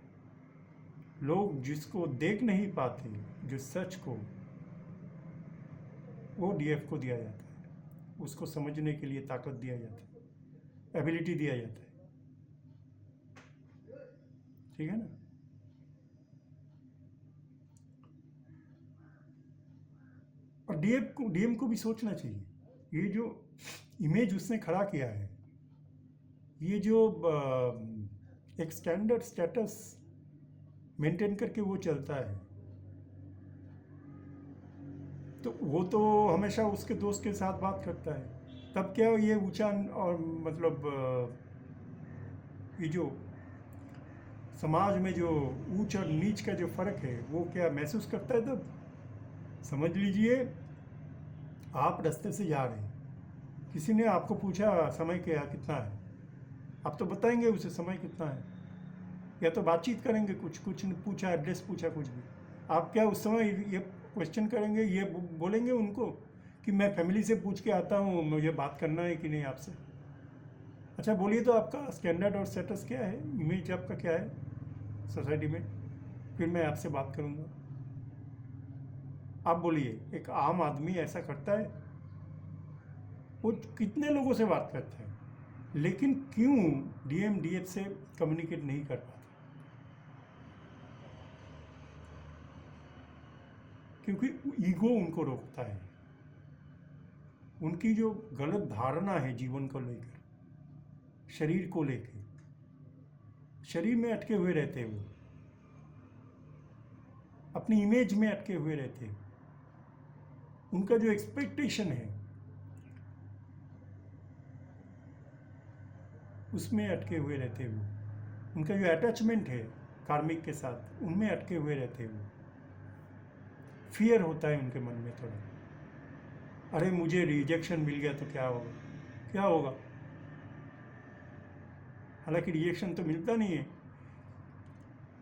लोग जिसको देख नहीं पाते, जो सच को, वो डीएफ को दिया जाता है, उसको समझने के लिए ताकत दिया जाता है, एबिलिटी दिया जाता है। ठीक है ना। और डीएम को भी सोचना चाहिए, ये जो इमेज उसने खड़ा किया है, ये जो एक स्टैंडर्ड स्टेटस मेंटेन करके वो चलता है, तो वो तो हमेशा उसके दोस्त के साथ बात करता है, तब क्या ये ऊंचा और मतलब ये जो समाज में जो ऊंच और नीच का जो फर्क है वो क्या महसूस करता है। तब समझ लीजिए आप रास्ते से जा रहे हैं, किसी ने आपको पूछा समय क्या कितना है, आप तो बताएंगे उसे समय कितना है, या तो बातचीत करेंगे, कुछ ने पूछा, एड्रेस पूछा, कुछ भी, आप क्या उस समय ये क्वेश्चन करेंगे, ये बोलेंगे उनको कि मैं फैमिली से पूछ के आता हूँ, मुझे बात करना है कि नहीं आपसे। अच्छा बोलिए, तो आपका स्टैंडर्ड और स्टेटस क्या है, इमेज आपका क्या है सोसाइटी में, फिर मैं आपसे बात करूँगा। आप बोलिए, एक आम आदमी ऐसा करता है? वो कितने लोगों से बात करता है, लेकिन क्यों डीएम डीएफ से कम्युनिकेट नहीं कर पाता? क्योंकि ईगो उनको रोकता है, उनकी जो गलत धारणा है जीवन को लेकर, शरीर को लेकर, शरीर में अटके हुए रहते हैं, वो अपनी इमेज में अटके हुए रहते हैं, उनका जो एक्सपेक्टेशन है उसमें अटके हुए रहते हैं, वो उनका जो अटैचमेंट है कार्मिक के साथ, उनमें अटके हुए रहते हैं। वो फियर होता है उनके मन में थोड़ा, अरे मुझे रिजेक्शन मिल गया तो क्या होगा, क्या होगा। हालांकि रिजेक्शन तो मिलता नहीं है,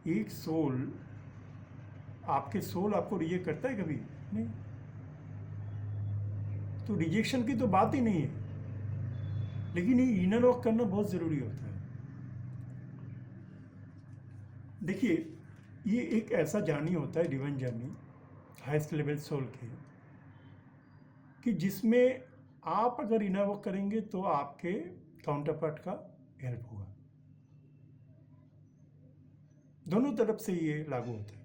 एक सोल, आपके सोल आपको रिजेक्ट करता है कभी नहीं, तो रिजेक्शन की तो बात ही नहीं है, लेकिन ये इनर वर्क करना बहुत ज़रूरी होता है। देखिए, ये एक ऐसा जर्नी होता है, divine journey, highest level soul के, कि जिसमें आप अगर इनर वर्क करेंगे तो आपके काउंटर पार्ट का हेल्प होगा। दोनों तरफ से ये लागू होता है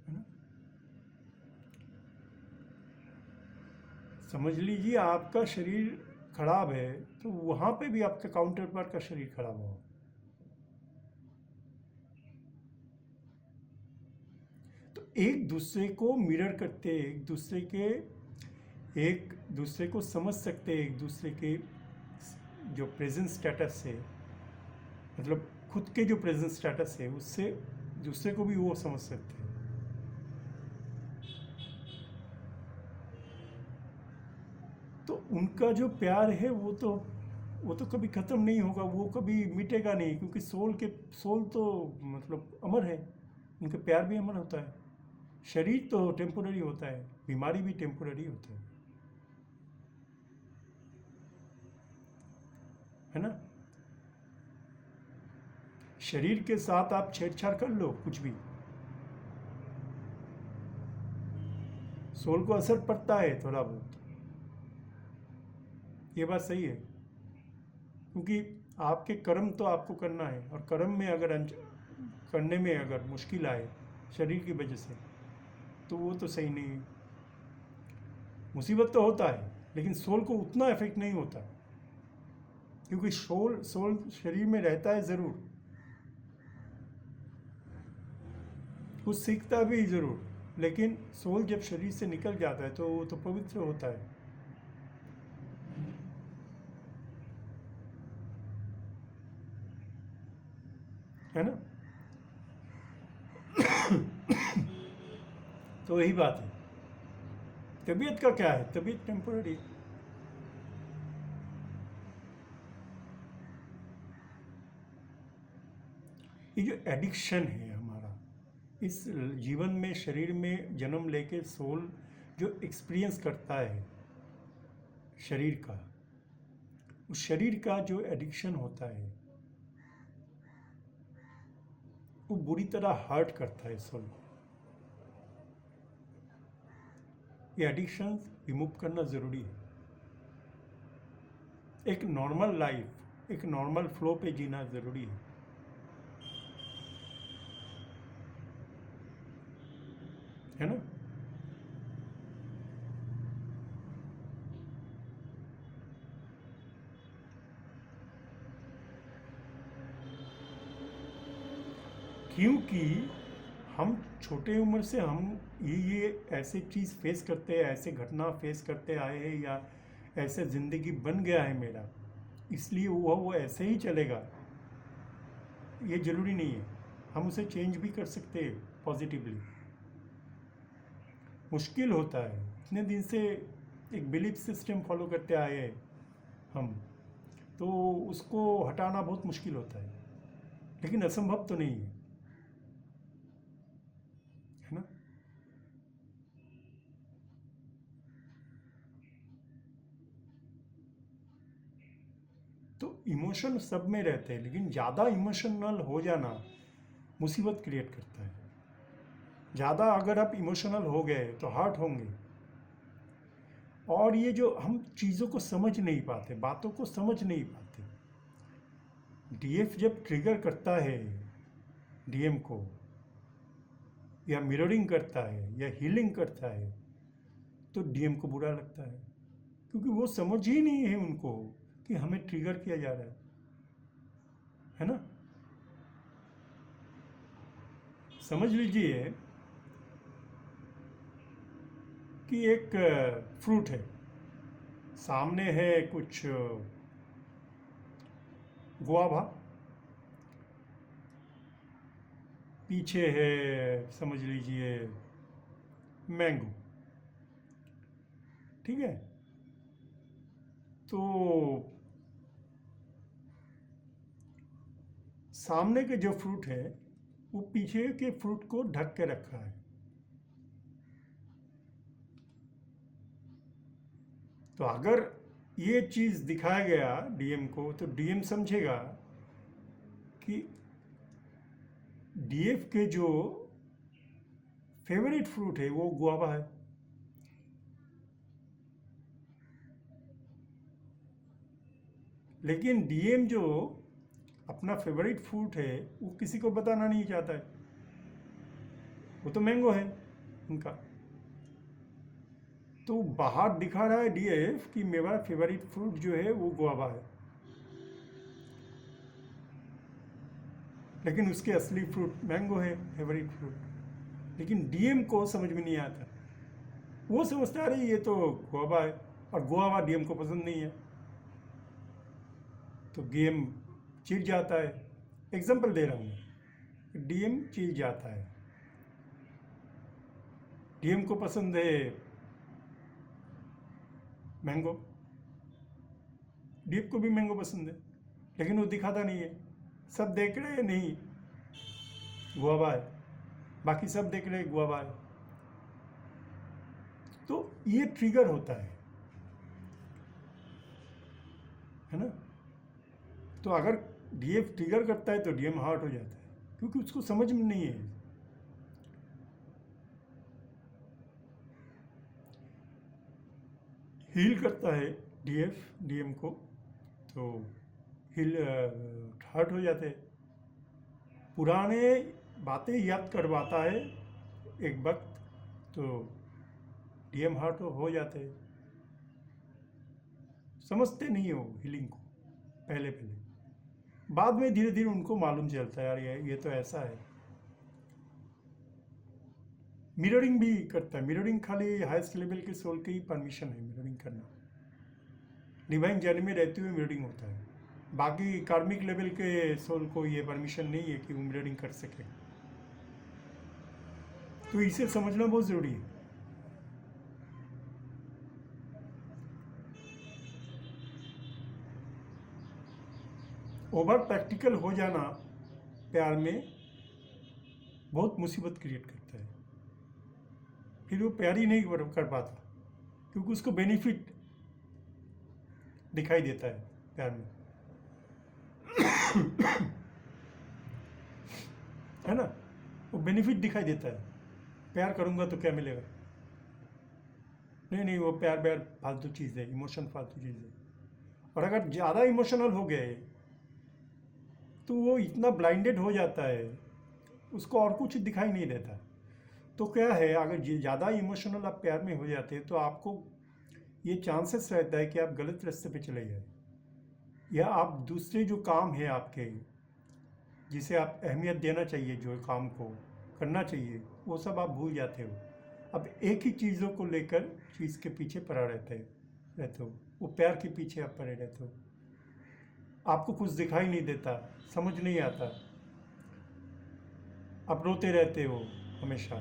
ना। समझ लीजिए आपका शरीर खराब है तो वहां पे भी आपका काउंटर पार्ट का शरीर खराब होगा। तो एक दूसरे को मिरर करते, एक दूसरे को समझ सकते, एक दूसरे के जो प्रेजेंट स्टेटस है, मतलब खुद के जो प्रेजेंट स्टेटस है उससे दूसरे को भी वो समझ सकते हैं। तो उनका जो प्यार है वो तो कभी ख़त्म नहीं होगा, वो कभी मिटेगा नहीं, क्योंकि सोल तो मतलब अमर है, उनका प्यार भी अमर होता है। शरीर तो टेम्पोररी होता है, बीमारी भी टेम्पोररी होता है ना। शरीर के साथ आप छेड़छाड़ कर लो कुछ भी, सोल को असर पड़ता है थोड़ा बहुत, ये बात सही है। क्योंकि आपके कर्म तो आपको करना है, और कर्म में अगर करने में अगर मुश्किल आए शरीर की वजह से तो वो तो सही नहीं है। मुसीबत तो होता है लेकिन सोल को उतना इफेक्ट नहीं होता, क्योंकि सोल शरीर में रहता है ज़रूर, कुछ सीखता भी ज़रूर, लेकिन सोल जब शरीर से निकल जाता है तो वो तो पवित्र होता है ना। तो वही बात है, तबीयत का क्या है, तबीयत टेम्पोररी। ये जो एडिक्शन है हमारा इस जीवन में, शरीर में जन्म लेके सोल जो एक्सपीरियंस करता है शरीर का, उस शरीर का जो एडिक्शन होता है वो बुरी तरह हर्ट करता है सोल को। ये एडिक्शन रिमूव करना ज़रूरी है। एक नॉर्मल लाइफ, एक नॉर्मल फ्लो पे जीना ज़रूरी है ना। क्योंकि हम छोटे उम्र से हम ये ऐसे चीज़ फेस करते हैं, ऐसे घटना फेस करते आए हैं, या ऐसे ज़िंदगी बन गया है मेरा, इसलिए वो ऐसे ही चलेगा, ये ज़रूरी नहीं है। हम उसे चेंज भी कर सकते हैं पॉजिटिवली। मुश्किल होता है, इतने दिन से एक बिलीफ सिस्टम फॉलो करते आए हैं हम, तो उसको हटाना बहुत मुश्किल होता है, लेकिन असंभव तो नहीं है ना। तो इमोशन सब में रहते हैं, लेकिन ज़्यादा इमोशनल हो जाना मुसीबत क्रिएट करता है। ज़्यादा अगर आप इमोशनल हो गए तो हर्ट होंगे, और ये जो हम चीज़ों को समझ नहीं पाते, बातों को समझ नहीं पाते। डीएफ जब ट्रिगर करता है डीएम को, या मिररिंग करता है या हीलिंग करता है, तो डीएम को बुरा लगता है, क्योंकि वो समझ ही नहीं है उनको कि हमें ट्रिगर किया जा रहा है ना। समझ लीजिए कि एक फ्रूट है, सामने है कुछ गुआवा, पीछे है समझ लीजिए मैंगो, ठीक है। तो सामने के जो फ्रूट है वो पीछे के फ्रूट को ढक के रखा है। तो अगर ये चीज़ दिखाया गया डीएम को, तो डीएम समझेगा कि डीएफ के जो फेवरेट फ्रूट है वो गुआवा है, लेकिन डीएम जो अपना फेवरेट फ्रूट है वो किसी को बताना नहीं चाहता है, वो तो मैंगो है उनका। तो बाहर दिखा रहा है डीएफ कि मेरा फेवरेट फ्रूट जो है वो गुआवा है, लेकिन उसके असली फ्रूट मैंगो है, फेवरेट फ्रूट। लेकिन डीएम को समझ में नहीं आता, वो समझता है ये तो गुआवा है, और गुआवा डीएम को पसंद नहीं है, तो डीएम चिढ़ जाता है। एग्जाम्पल दे रहा हूँ, डीएम चिढ़ जाता है। डीएम को पसंद है मैंगो, डीएम को भी मैंगो पसंद है, लेकिन वो दिखाता नहीं है। सब देख रहे हैं नहीं गुआवा है, बाकी सब देख रहे हैं गुआवा है। तो ये ट्रिगर होता है ना। तो अगर डीएफ ट्रिगर करता है तो डीएम हार्ट हो जाता है, क्योंकि उसको समझ में नहीं है। हील करता है डीएफ डीएम को, तो हील हार्ट हो जाते हैं। पुराने बातें याद करवाता है एक वक्त, तो डीएम हार्ट हो जाते हैं। समझते नहीं हो हीलिंग को पहले, बाद में धीरे धीरे उनको मालूम चलता है यार ये तो ऐसा है। मिररिंग भी करता है। मिररिंग खाली हाईएस्ट लेवल के सोल की ही परमिशन है मिररिंग करना। डिवाइन जर्नी में रहते हुए मिररिंग होता है, बाकी कार्मिक लेवल के सोल को ये परमिशन नहीं है कि वो मिररिंग कर सके। तो इसे समझना बहुत ज़रूरी है। ओवर प्रैक्टिकल हो जाना प्यार में बहुत मुसीबत क्रिएट करता है, फिर वो प्यार ही नहीं कर पाता, क्योंकि उसको बेनिफिट दिखाई देता है प्यार में है ना। वो बेनिफिट दिखाई देता है, प्यार करूंगा तो क्या मिलेगा। नहीं, वो प्यार फालतू चीज़ है, इमोशन फालतू चीज़ है। और अगर ज़्यादा इमोशनल हो गए तो वो इतना ब्लाइंडेड हो जाता है, उसको और कुछ दिखाई नहीं देता। तो क्या है, अगर ज़्यादा इमोशनल आप प्यार में हो जाते हैं तो आपको ये चांसेस रहता है कि आप गलत रास्ते पे चले जाए, या आप दूसरे जो काम है आपके, जिसे आप अहमियत देना चाहिए, जो काम को करना चाहिए, वो सब आप भूल जाते हो। अब एक ही चीज़ों को लेकर चीज़ के पीछे पड़ा रहते हो, वो प्यार के पीछे आप पड़े रहते हो। आपको कुछ दिखाई नहीं देता, समझ नहीं आता, आप रोते रहते हो हमेशा।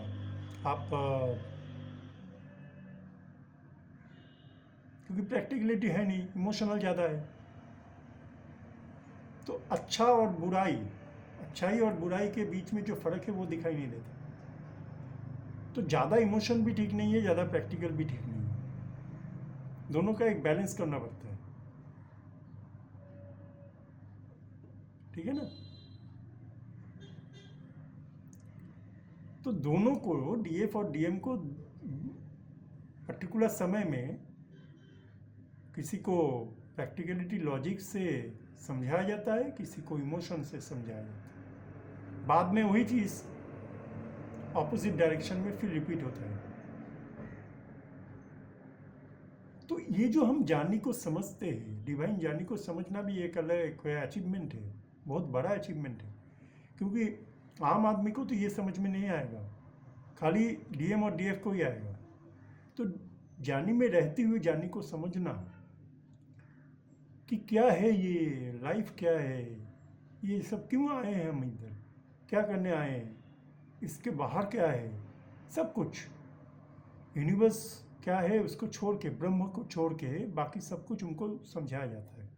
आप क्योंकि प्रैक्टिकलिटी है नहीं, इमोशनल ज़्यादा है। तो अच्छाई और बुराई के बीच में जो फ़र्क है वो दिखाई नहीं देता। तो ज़्यादा इमोशन भी ठीक नहीं है, ज़्यादा प्रैक्टिकल भी ठीक नहीं है। दोनों का एक बैलेंस करना पड़ता है, ठीक है ना। तो दोनों को, डीएफ और डीएम को पर्टिकुलर समय में किसी को प्रैक्टिकलिटी लॉजिक से समझाया जाता है, किसी को इमोशन से समझाया जाता है। बाद में वही चीज़ ऑपोजिट डायरेक्शन में फिर रिपीट होता है। तो ये जो हम जर्नी को समझते हैं, डिवाइन जर्नी को समझना भी एक अलग अचीवमेंट है, बहुत बड़ा अचीवमेंट है। क्योंकि आम आदमी को तो ये समझ में नहीं आएगा, खाली डीएम और डीएफ को ही आएगा। तो जर्नी में रहते हुए जर्नी को समझना कि क्या है ये लाइफ, क्या है ये सब, क्यों आए हैं हम इधर, क्या करने आए हैं, इसके बाहर क्या है, सब कुछ यूनिवर्स क्या है उसको छोड़ के, ब्रह्म को छोड़ के बाकी सब कुछ उनको समझाया जाता है।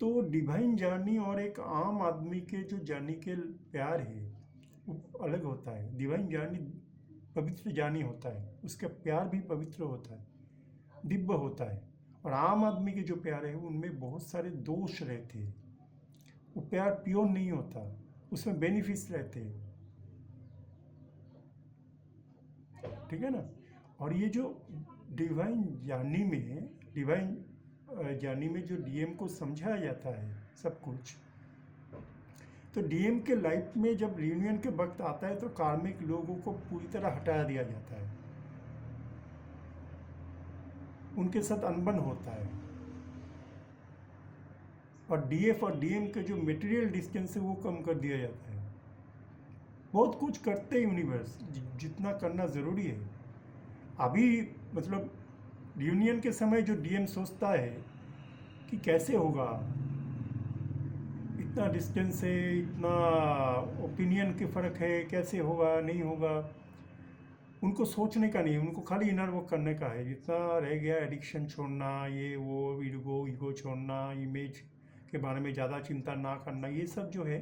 तो डिवाइन जर्नी और एक आम आदमी के जो जर्नी के प्यार है वो अलग होता है। डिवाइन जर्नी पवित्र जर्नी होता है, उसका प्यार भी पवित्र होता है, दिव्य होता है। और आम आदमी के जो प्यार है उनमें बहुत सारे दोष रहते हैं, वो प्यार प्योर नहीं होता, उसमें बेनिफिट्स रहते हैं, ठीक है ना। और ये जो डिवाइन जर्नी में जो डीएम को समझाया जाता है सब कुछ। तो डीएम के लाइफ में जब रियूनियन के वक्त आता है तो कार्मिक लोगों को पूरी तरह हटा दिया जाता है, उनके साथ अनबन होता है, और डीएफ और डीएम के जो मटेरियल डिस्टेंस है वो कम कर दिया जाता है। बहुत कुछ करते हैं यूनिवर्स, जितना करना ज़रूरी है। अभी मतलब रियूनियन के समय जो डीएम सोचता है कि कैसे होगा, इतना डिस्टेंस है, इतना ओपिनियन के फ़र्क है, कैसे होगा नहीं होगा, उनको सोचने का नहीं, उनको खाली इनर वर्क करने का है। जितना रह गया एडिक्शन छोड़ना, ये वो ईगो छोड़ना, इमेज के बारे में ज़्यादा चिंता ना करना, ये सब जो है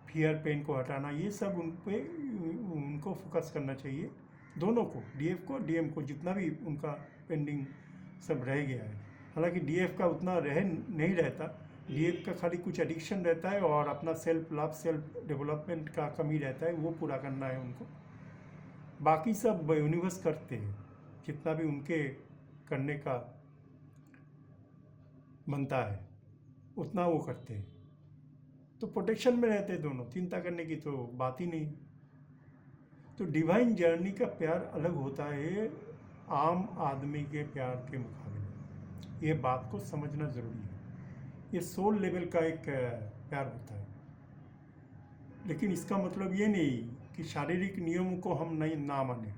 फियर पेन को हटाना, ये सब उनको फोकस करना चाहिए, दोनों को, डीएफ को डीएम को, जितना भी उनका पेंडिंग सब रह गया है। हालांकि डीएफ का उतना नहीं रहता, डीएफ का खाली कुछ एडिक्शन रहता है और अपना सेल्फ लव सेल्फ डेवलपमेंट का कमी रहता है, वो पूरा करना है उनको। बाकी सब यूनिवर्स करते हैं, जितना भी उनके करने का बनता है उतना वो करते हैं, तो प्रोटेक्शन में रहते हैं दोनों, चिंता करने की तो बात ही नहीं। तो डिवाइन जर्नी का प्यार अलग होता है आम आदमी के प्यार के मुकाबले, ये बात को समझना ज़रूरी है। ये सोल लेवल का एक प्यार होता है, लेकिन इसका मतलब ये नहीं कि शारीरिक नियमों को हम नहीं ना माने,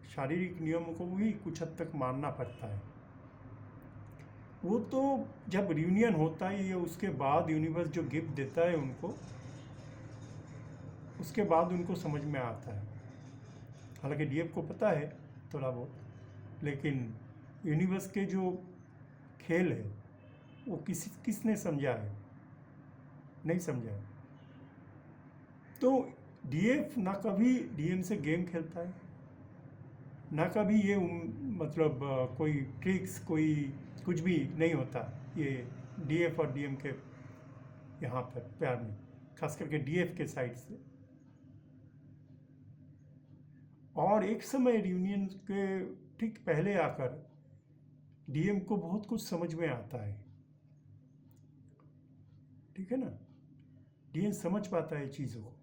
शारीरिक नियमों को भी कुछ हद तक मानना पड़ता है। वो तो जब रियूनियन होता है या उसके बाद यूनिवर्स जो गिफ्ट देता है उनको, उसके बाद उनको समझ में आता है। हालांकि डीएफ को पता है थोड़ा बहुत, लेकिन यूनिवर्स के जो खेल है वो किसने समझा है, नहीं समझा है। तो डीएफ ना कभी डीएम से गेम खेलता है, ना कभी ये मतलब कोई ट्रिक्स, कोई कुछ भी नहीं होता ये डीएफ और डीएम के यहाँ पर प्यार में, खास करके डीएफ के साइड से। और एक समय रियूनियन के ठीक पहले आकर डीएम को बहुत कुछ समझ में आता है, ठीक है ना, डीएम समझ पाता है चीज़ों को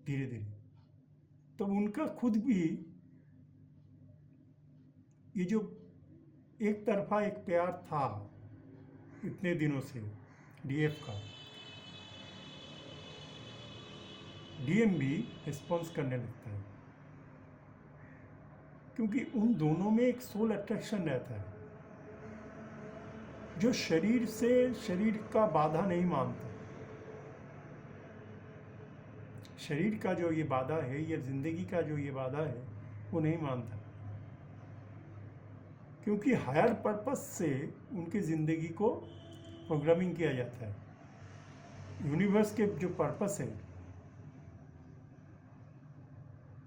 धीरे धीरे। तो उनका खुद भी ये जो एक तरफा एक प्यार था इतने दिनों से डीएफ का, डीएम भी रिस्पॉन्स करने लगता है, क्योंकि उन दोनों में एक सोल अट्रैक्शन रहता है जो शरीर से शरीर का बाधा नहीं मानता। शरीर का जो ये बाधा है या जिंदगी का जो ये बाधा है वो नहीं मानता, क्योंकि हायर पर्पस से उनकी ज़िंदगी को प्रोग्रामिंग किया जाता है। यूनिवर्स के जो पर्पस है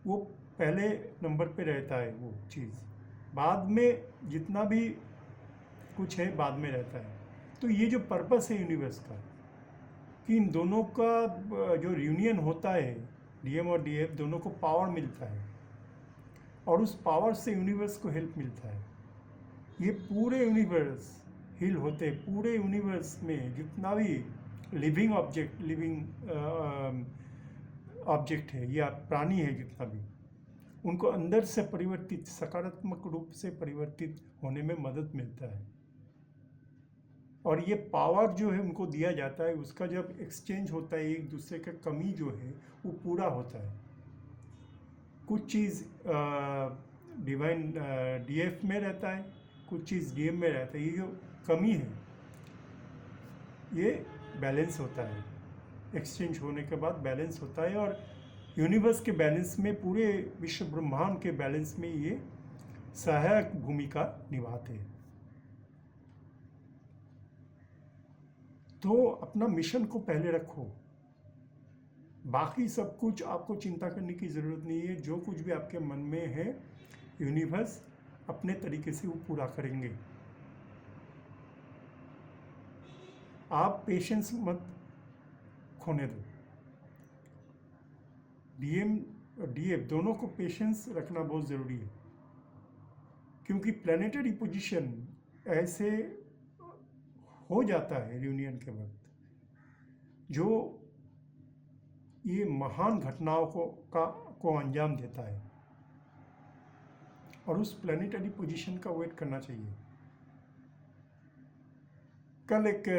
वो पहले नंबर पे रहता है, वो चीज़ बाद में जितना भी कुछ है बाद में रहता है। तो ये जो पर्पस है यूनिवर्स का कि इन दोनों का जो रियूनियन होता है, डीएम और डीएफ दोनों को पावर मिलता है और उस पावर से यूनिवर्स को हेल्प मिलता है। ये पूरे यूनिवर्स हील होते हैं, पूरे यूनिवर्स में जितना भी लिविंग ऑब्जेक्ट है या प्राणी है, जितना भी, उनको अंदर से परिवर्तित, सकारात्मक रूप से परिवर्तित होने में मदद मिलता है। और ये पावर जो है उनको दिया जाता है, उसका जब एक्सचेंज होता है, एक दूसरे का कमी जो है वो पूरा होता है। कुछ चीज़ डिवाइन डीएफ में रहता है, कुछ चीज़ डीएम में रहता है। ये जो कमी है ये बैलेंस होता है, एक्सचेंज होने के बाद बैलेंस होता है, और यूनिवर्स के बैलेंस में, पूरे विश्व ब्रह्मांड के बैलेंस में ये सहायक भूमिका निभाते हैं। तो अपना मिशन को पहले रखो, बाकी सब कुछ आपको चिंता करने की ज़रूरत नहीं है। जो कुछ भी आपके मन में है यूनिवर्स अपने तरीके से वो पूरा करेंगे। आप पेशेंस मत खोने दो। डीएम और डीएफ दोनों को पेशेंस रखना बहुत ज़रूरी है, क्योंकि प्लानिटरी पोजीशन ऐसे हो जाता है रियूनियन के वक्त जो ये महान घटनाओं को अंजाम देता है, और उस प्लानिटरी पोजीशन का वेट करना चाहिए। कल एक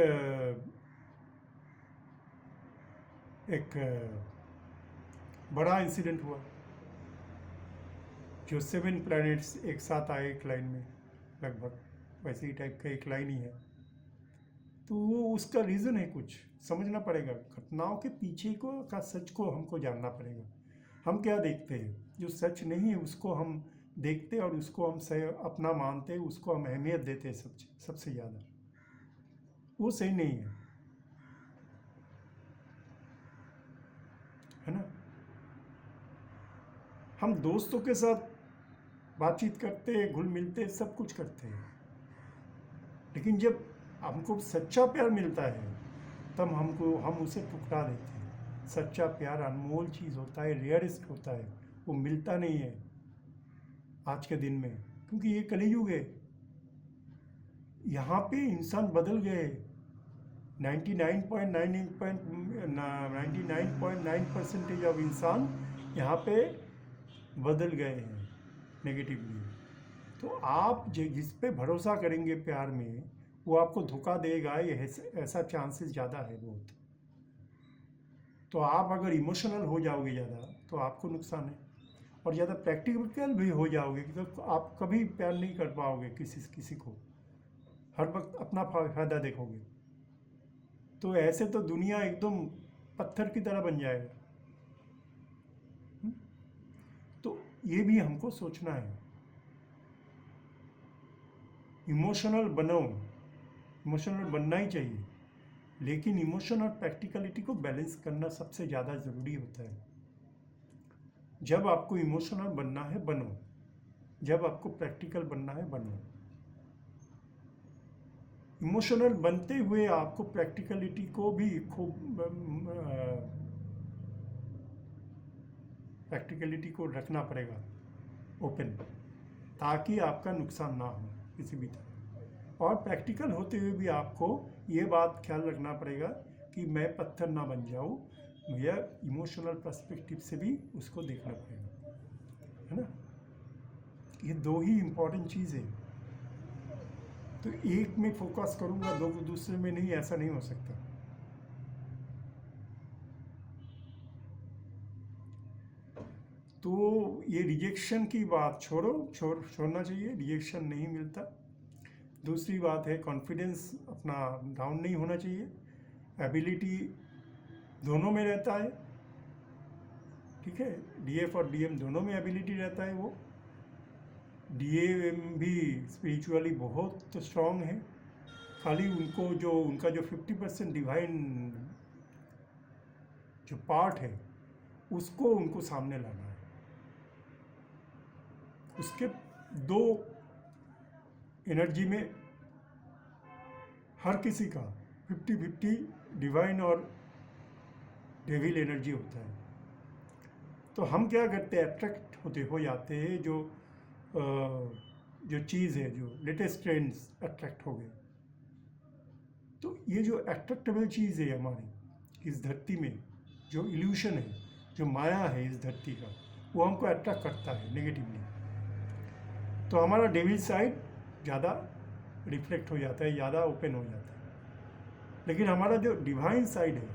बड़ा इंसिडेंट हुआ, जो 7 प्लैनेट्स एक साथ आए एक लाइन में, लगभग वैसे ही टाइप का एक लाइन ही है। तो वो उसका रीज़न है, कुछ समझना पड़ेगा। घटनाओं के पीछे का सच को हमको जानना पड़ेगा। हम क्या देखते हैं, जो सच नहीं है उसको हम देखते हैं और उसको हम अपना मानते हैं, उसको हम अहमियत देते हैं सबसे ज़्यादा। वो सही नहीं है ना। हम दोस्तों के साथ बातचीत करते हैं, घुल मिलते, सब कुछ करते हैं, लेकिन जब हमको सच्चा प्यार मिलता है तब हम उसे ठुकरा देते हैं। सच्चा प्यार अनमोल चीज़ होता है, रेयरिस्ट होता है, वो मिलता नहीं है आज के दिन में, क्योंकि ये कलियुग है। यहाँ पे इंसान बदल गए। 99.9% ऑफ इंसान यहाँ पे बदल गए हैं नेगेटिवली। तो आप जिस पे भरोसा करेंगे प्यार में, वो आपको धोखा देगा, ये ऐसा चांसेस ज़्यादा है बहुत। तो आप अगर इमोशनल हो जाओगे ज़्यादा तो आपको नुकसान है, और ज़्यादा प्रैक्टिकल भी हो जाओगे तो आप कभी प्यार नहीं कर पाओगे किसी को, हर वक्त अपना फ़ायदा देखोगे। तो ऐसे तो दुनिया एकदम पत्थर की तरह बन जाएगा। तो ये भी हमको सोचना है। इमोशनल बनो, इमोशनल बनना ही चाहिए, लेकिन इमोशन और प्रैक्टिकलिटी को बैलेंस करना सबसे ज़्यादा ज़रूरी होता है। जब आपको इमोशनल बनना है बनो, जब आपको प्रैक्टिकल बनना है बनो। इमोशनल बनते हुए आपको प्रैक्टिकलिटी को भी खूब प्रैक्टिकलिटी को रखना पड़ेगा ओपन, ताकि आपका नुकसान ना हो किसी भी तरह। और प्रैक्टिकल होते हुए भी आपको ये बात ख्याल रखना पड़ेगा कि मैं पत्थर ना बन जाऊँ, मुझे इमोशनल पर्सपेक्टिव से भी उसको देखना पड़ेगा, है ना। ये दो ही इम्पोर्टेंट चीज़ है। तो एक में फोकस करूँगा, दूसरे में नहीं, ऐसा नहीं हो सकता। तो ये रिजेक्शन की बात छोड़ना चाहिए, रिजेक्शन नहीं मिलता। दूसरी बात है कॉन्फिडेंस अपना डाउन नहीं होना चाहिए। एबिलिटी दोनों में रहता है, ठीक है, डीएफ और डीएम दोनों में एबिलिटी रहता है। वो डीएम भी स्पिरिचुअली बहुत स्ट्रांग है, खाली उनका जो 50% डिवाइन जो पार्ट है उसको उनको सामने लाना है। उसके दो एनर्जी में हर किसी का 50-50 डिवाइन और डेविल एनर्जी होता है। तो हम क्या करते हैं, अट्रैक्ट हो जाते हैं, जो चीज़ है, जो लेटेस्ट ट्रेंड्स अट्रैक्ट हो गए। तो ये जो अट्रैक्टेबल चीज़ है हमारी इस धरती में, जो इल्यूशन है, जो माया है इस धरती का, वो हमको अट्रैक्ट करता है नेगेटिवली। तो हमारा डेविल साइड ज़्यादा रिफ्लेक्ट हो जाता है, ज़्यादा ओपन हो जाता है। लेकिन हमारा जो डिवाइन साइड है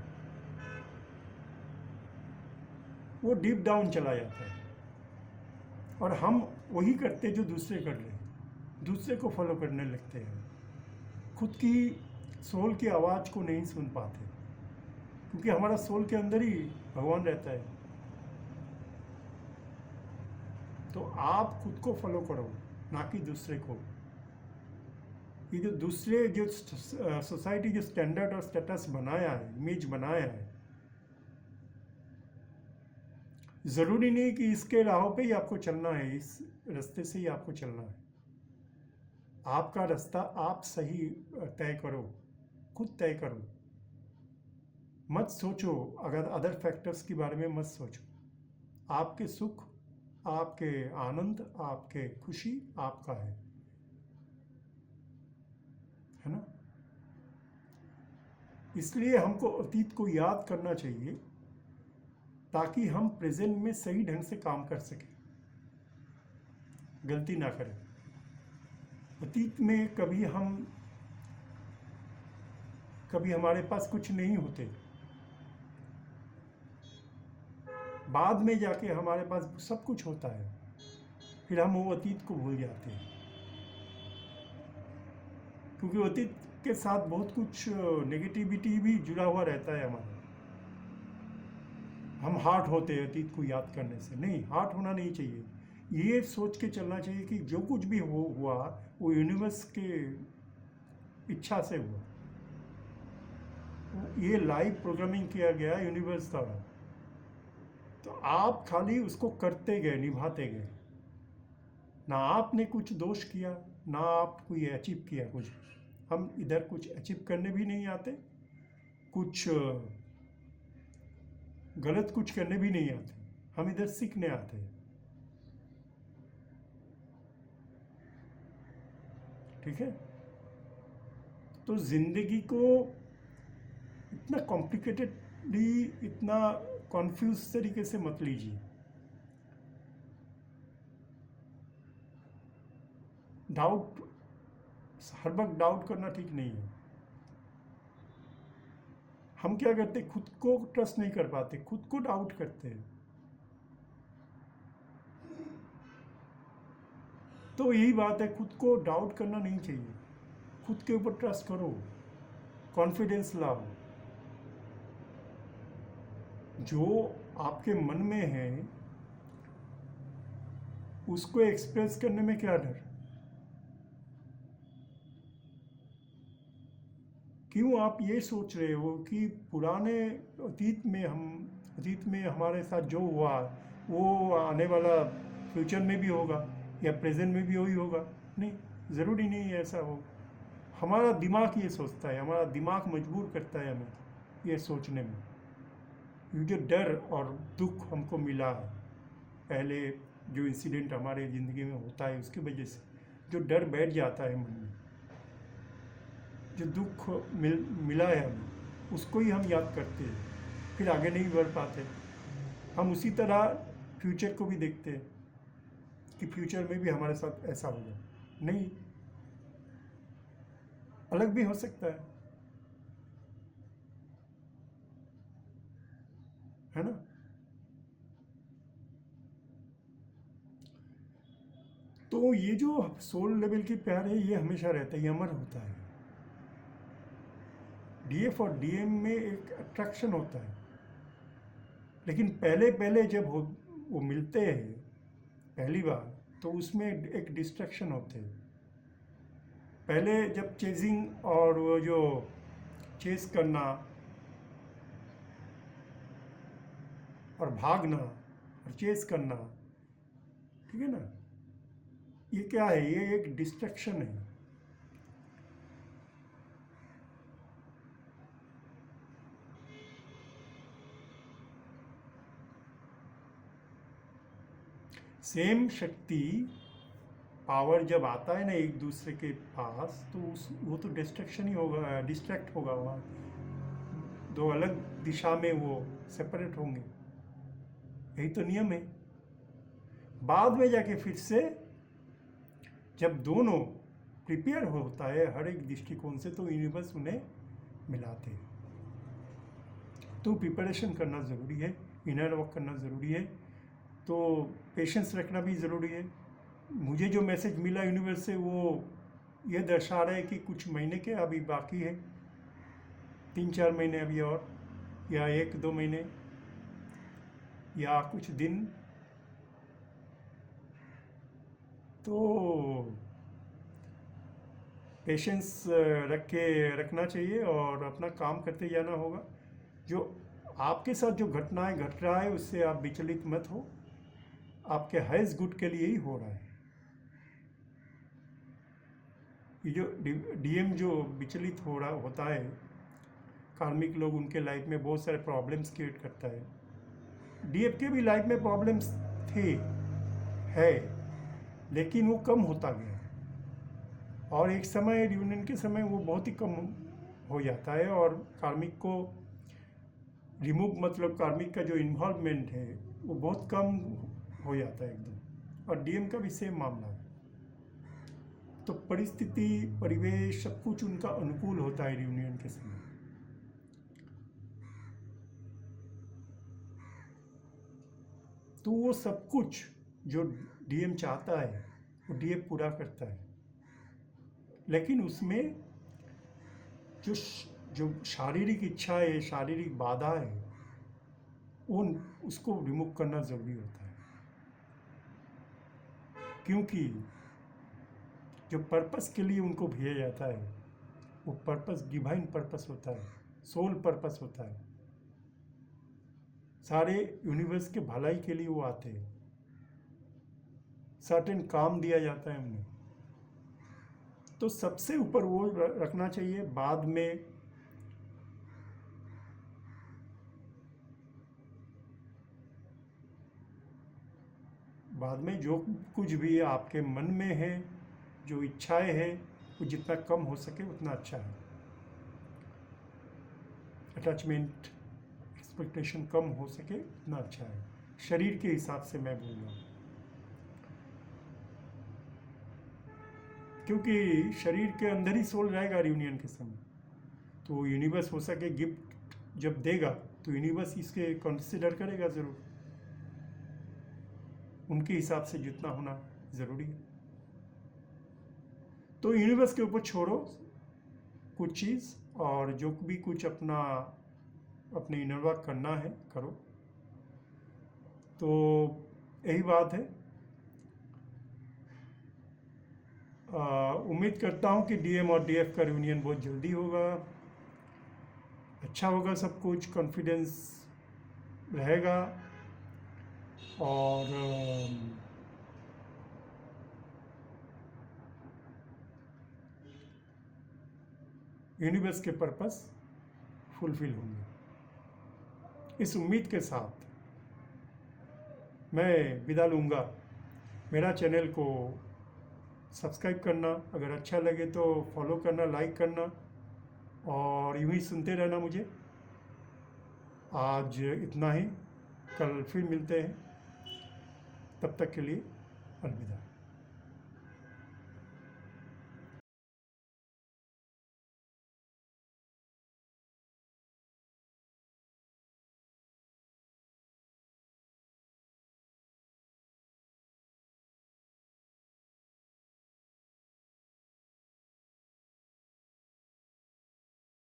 वो डीप डाउन चला जाता है, और हम वही करते जो दूसरे कर रहे हैं, दूसरे को फॉलो करने लगते हैं। खुद की सोल की आवाज़ को नहीं सुन पाते, क्योंकि हमारा सोल के अंदर ही भगवान रहता है। तो आप खुद को फॉलो करो, ना कि दूसरे को। ये जो दूसरे जो सोसाइटी जो स्टैंडर्ड और स्टेटस बनाया है, इमेज बनाया है, ज़रूरी नहीं कि इसके राहों पे ही आपको चलना है, इस रास्ते से ही आपको चलना है। आपका रास्ता आप सही तय करो, खुद तय करो। मत सोचो अगर अदर फैक्टर्स के बारे में मत सोचो। आपके सुख, आपके आनंद, आपके खुशी आपका है ना। इसलिए हमको अतीत को याद करना चाहिए ताकि हम प्रेजेंट में सही ढंग से काम कर सकें, गलती ना करें। अतीत में कभी हमारे पास कुछ नहीं होते, बाद में जाके हमारे पास सब कुछ होता है, फिर हम वो अतीत को भूल जाते हैं, क्योंकि अतीत के साथ बहुत कुछ नेगेटिविटी भी जुड़ा हुआ रहता है हमारा। हम हार्ट होते हैं अतीत को याद करने से। नहीं, हार्ट होना नहीं चाहिए। ये सोच के चलना चाहिए कि जो कुछ भी हुआ वो यूनिवर्स के इच्छा से हुआ, ये लाइव प्रोग्रामिंग किया गया यूनिवर्स द्वारा। तो आप खाली उसको करते गए, निभाते गए, ना आपने कुछ दोष किया, ना आप कोई अचीव किया कुछ। हम इधर कुछ अचीव करने भी नहीं आते, कुछ गलत कुछ करने भी नहीं आते, हम इधर सीखने आते हैं। ठीक है? तो जिंदगी को इतना कॉम्प्लिकेटेडली, इतना कॉन्फ्यूज तरीके से मत लीजिए। डाउट, हर वक्त डाउट करना ठीक नहीं है। हम क्या करते, खुद को ट्रस्ट नहीं कर पाते, खुद को डाउट करते हैं। तो यही बात है, खुद को डाउट करना नहीं चाहिए, खुद के ऊपर ट्रस्ट करो, कॉन्फिडेंस लाओ। जो आपके मन में है उसको एक्सप्रेस करने में क्या डर? क्यों आप ये सोच रहे हो कि पुराने अतीत में हमारे साथ जो हुआ वो आने वाला फ्यूचर में भी होगा या प्रेजेंट में भी वही होगा? नहीं, ज़रूरी नहीं है ऐसा हो। हमारा दिमाग ये सोचता है, हमारा दिमाग मजबूर करता है हमें ये सोचने में। ये जो डर और दुख हमको मिला है, पहले जो इंसिडेंट हमारे ज़िंदगी में होता है उसकी वजह से जो डर बैठ जाता है मन में, जो दुख मिला है हमें, उसको ही हम याद करते हैं, फिर आगे नहीं बढ़ पाते। हम उसी तरह फ्यूचर को भी देखते हैं कि फ्यूचर में भी हमारे साथ ऐसा होगा। नहीं, अलग भी हो सकता है ना? तो ये जो सोल लेवल की प्यार है ये हमेशा रहता है, ये अमर होता है। डीएफ और डीएम में एक अट्रैक्शन होता है, लेकिन पहले जब वो मिलते हैं पहली बार, तो उसमें एक डिस्ट्रैक्शन होते हैं। पहले जब चेजिंग और वो जो चेस करना और भागना और चेस करना, ठीक है ना, ये क्या है? ये एक डिस्ट्रैक्शन है। सेम शक्ति, पावर जब आता है ना एक दूसरे के पास, तो वो तो डिस्ट्रैक्शन ही होगा, डिस्ट्रैक्ट होगा। वहाँ दो अलग दिशा में वो सेपरेट होंगे, यही तो नियम है। बाद में जाके फिर से जब दोनों प्रिपेयर होता है हर एक दृष्टिकोण से, तो यूनिवर्स उन्हें मिलाते हैं। तो प्रिपरेशन करना ज़रूरी है, इनर वर्क करना ज़रूरी है, तो पेशेंस रखना भी ज़रूरी है। मुझे जो मैसेज मिला यूनिवर्स से वो ये दर्शा रहा है कि कुछ महीने के अभी बाकी है, 3-4 महीने अभी और, या 1-2 महीने या कुछ दिन। तो पेशेंस रखना चाहिए और अपना काम करते जाना होगा। जो आपके साथ जो घटनाएं घट रहा है उससे आप विचलित मत हो, आपके हाईएस्ट गुड के लिए ही हो रहा है। ये जो डीएम जो विचलित होता है, कार्मिक लोग, उनके लाइफ में बहुत सारे प्रॉब्लम्स क्रिएट करता है। डीएफ के भी लाइफ में प्रॉब्लम्स है, लेकिन वो कम होता गया, और एक समय रियूनियन के समय वो बहुत ही कम हो जाता है और कार्मिक को रिमूव, मतलब कार्मिक का जो इन्वॉल्वमेंट है वो बहुत कम हो जाता है एकदम। और डीएम का भी सेम मामला है। तो परिस्थिति, परिवेश, सब कुछ उनका अनुकूल होता है रियूनियन के समय। तो वो सब कुछ जो डीएम चाहता है वो डीएम पूरा करता है, लेकिन उसमें जो जो शारीरिक इच्छा है, शारीरिक बाधा है, उसको रिमूव करना ज़रूरी होता है। क्योंकि जो पर्पस के लिए उनको भेजा जाता है वो पर्पस डिवाइन पर्पस होता है, सोल पर्पस होता है। सारे यूनिवर्स के भलाई के लिए वो आते हैं। सर्टेन काम दिया जाता है उन्हें। तो सबसे ऊपर वो रखना चाहिए। बाद में जो कुछ भी आपके मन में है, जो इच्छाएं हैं, वो जितना कम हो सके उतना अच्छा है। अटैचमेंट, एक्सपेक्टेशन कम हो सके उतना अच्छा है। शरीर के हिसाब से मैं बोल रहा हूँ, क्योंकि शरीर के अंदर ही सोल रहेगा रियूनियन के समय। तो यूनिवर्स हो सके गिफ्ट जब देगा तो यूनिवर्स इसके कंसिडर करेगा ज़रूर, उनके हिसाब से जितना होना ज़रूरी है। तो यूनिवर्स के ऊपर छोड़ो कुछ चीज़, और जो भी कुछ अपने इनर वर्क करना है करो। तो यही बात है। उम्मीद करता हूँ कि डीएम और डीएफ का रियूनियन बहुत जल्दी होगा, अच्छा होगा, सब कुछ कॉन्फिडेंस रहेगा। और यूनिवर्स के पर्पस फुलफिल होंगे। इस उम्मीद के साथ मैं विदा लूँगा। मेरा चैनल को सब्सक्राइब करना, अगर अच्छा लगे तो फॉलो करना, लाइक करना, और यूँ ही सुनते रहना मुझे। आज इतना ही, कल फिर मिलते हैं। तब तक के लिए अलविदा।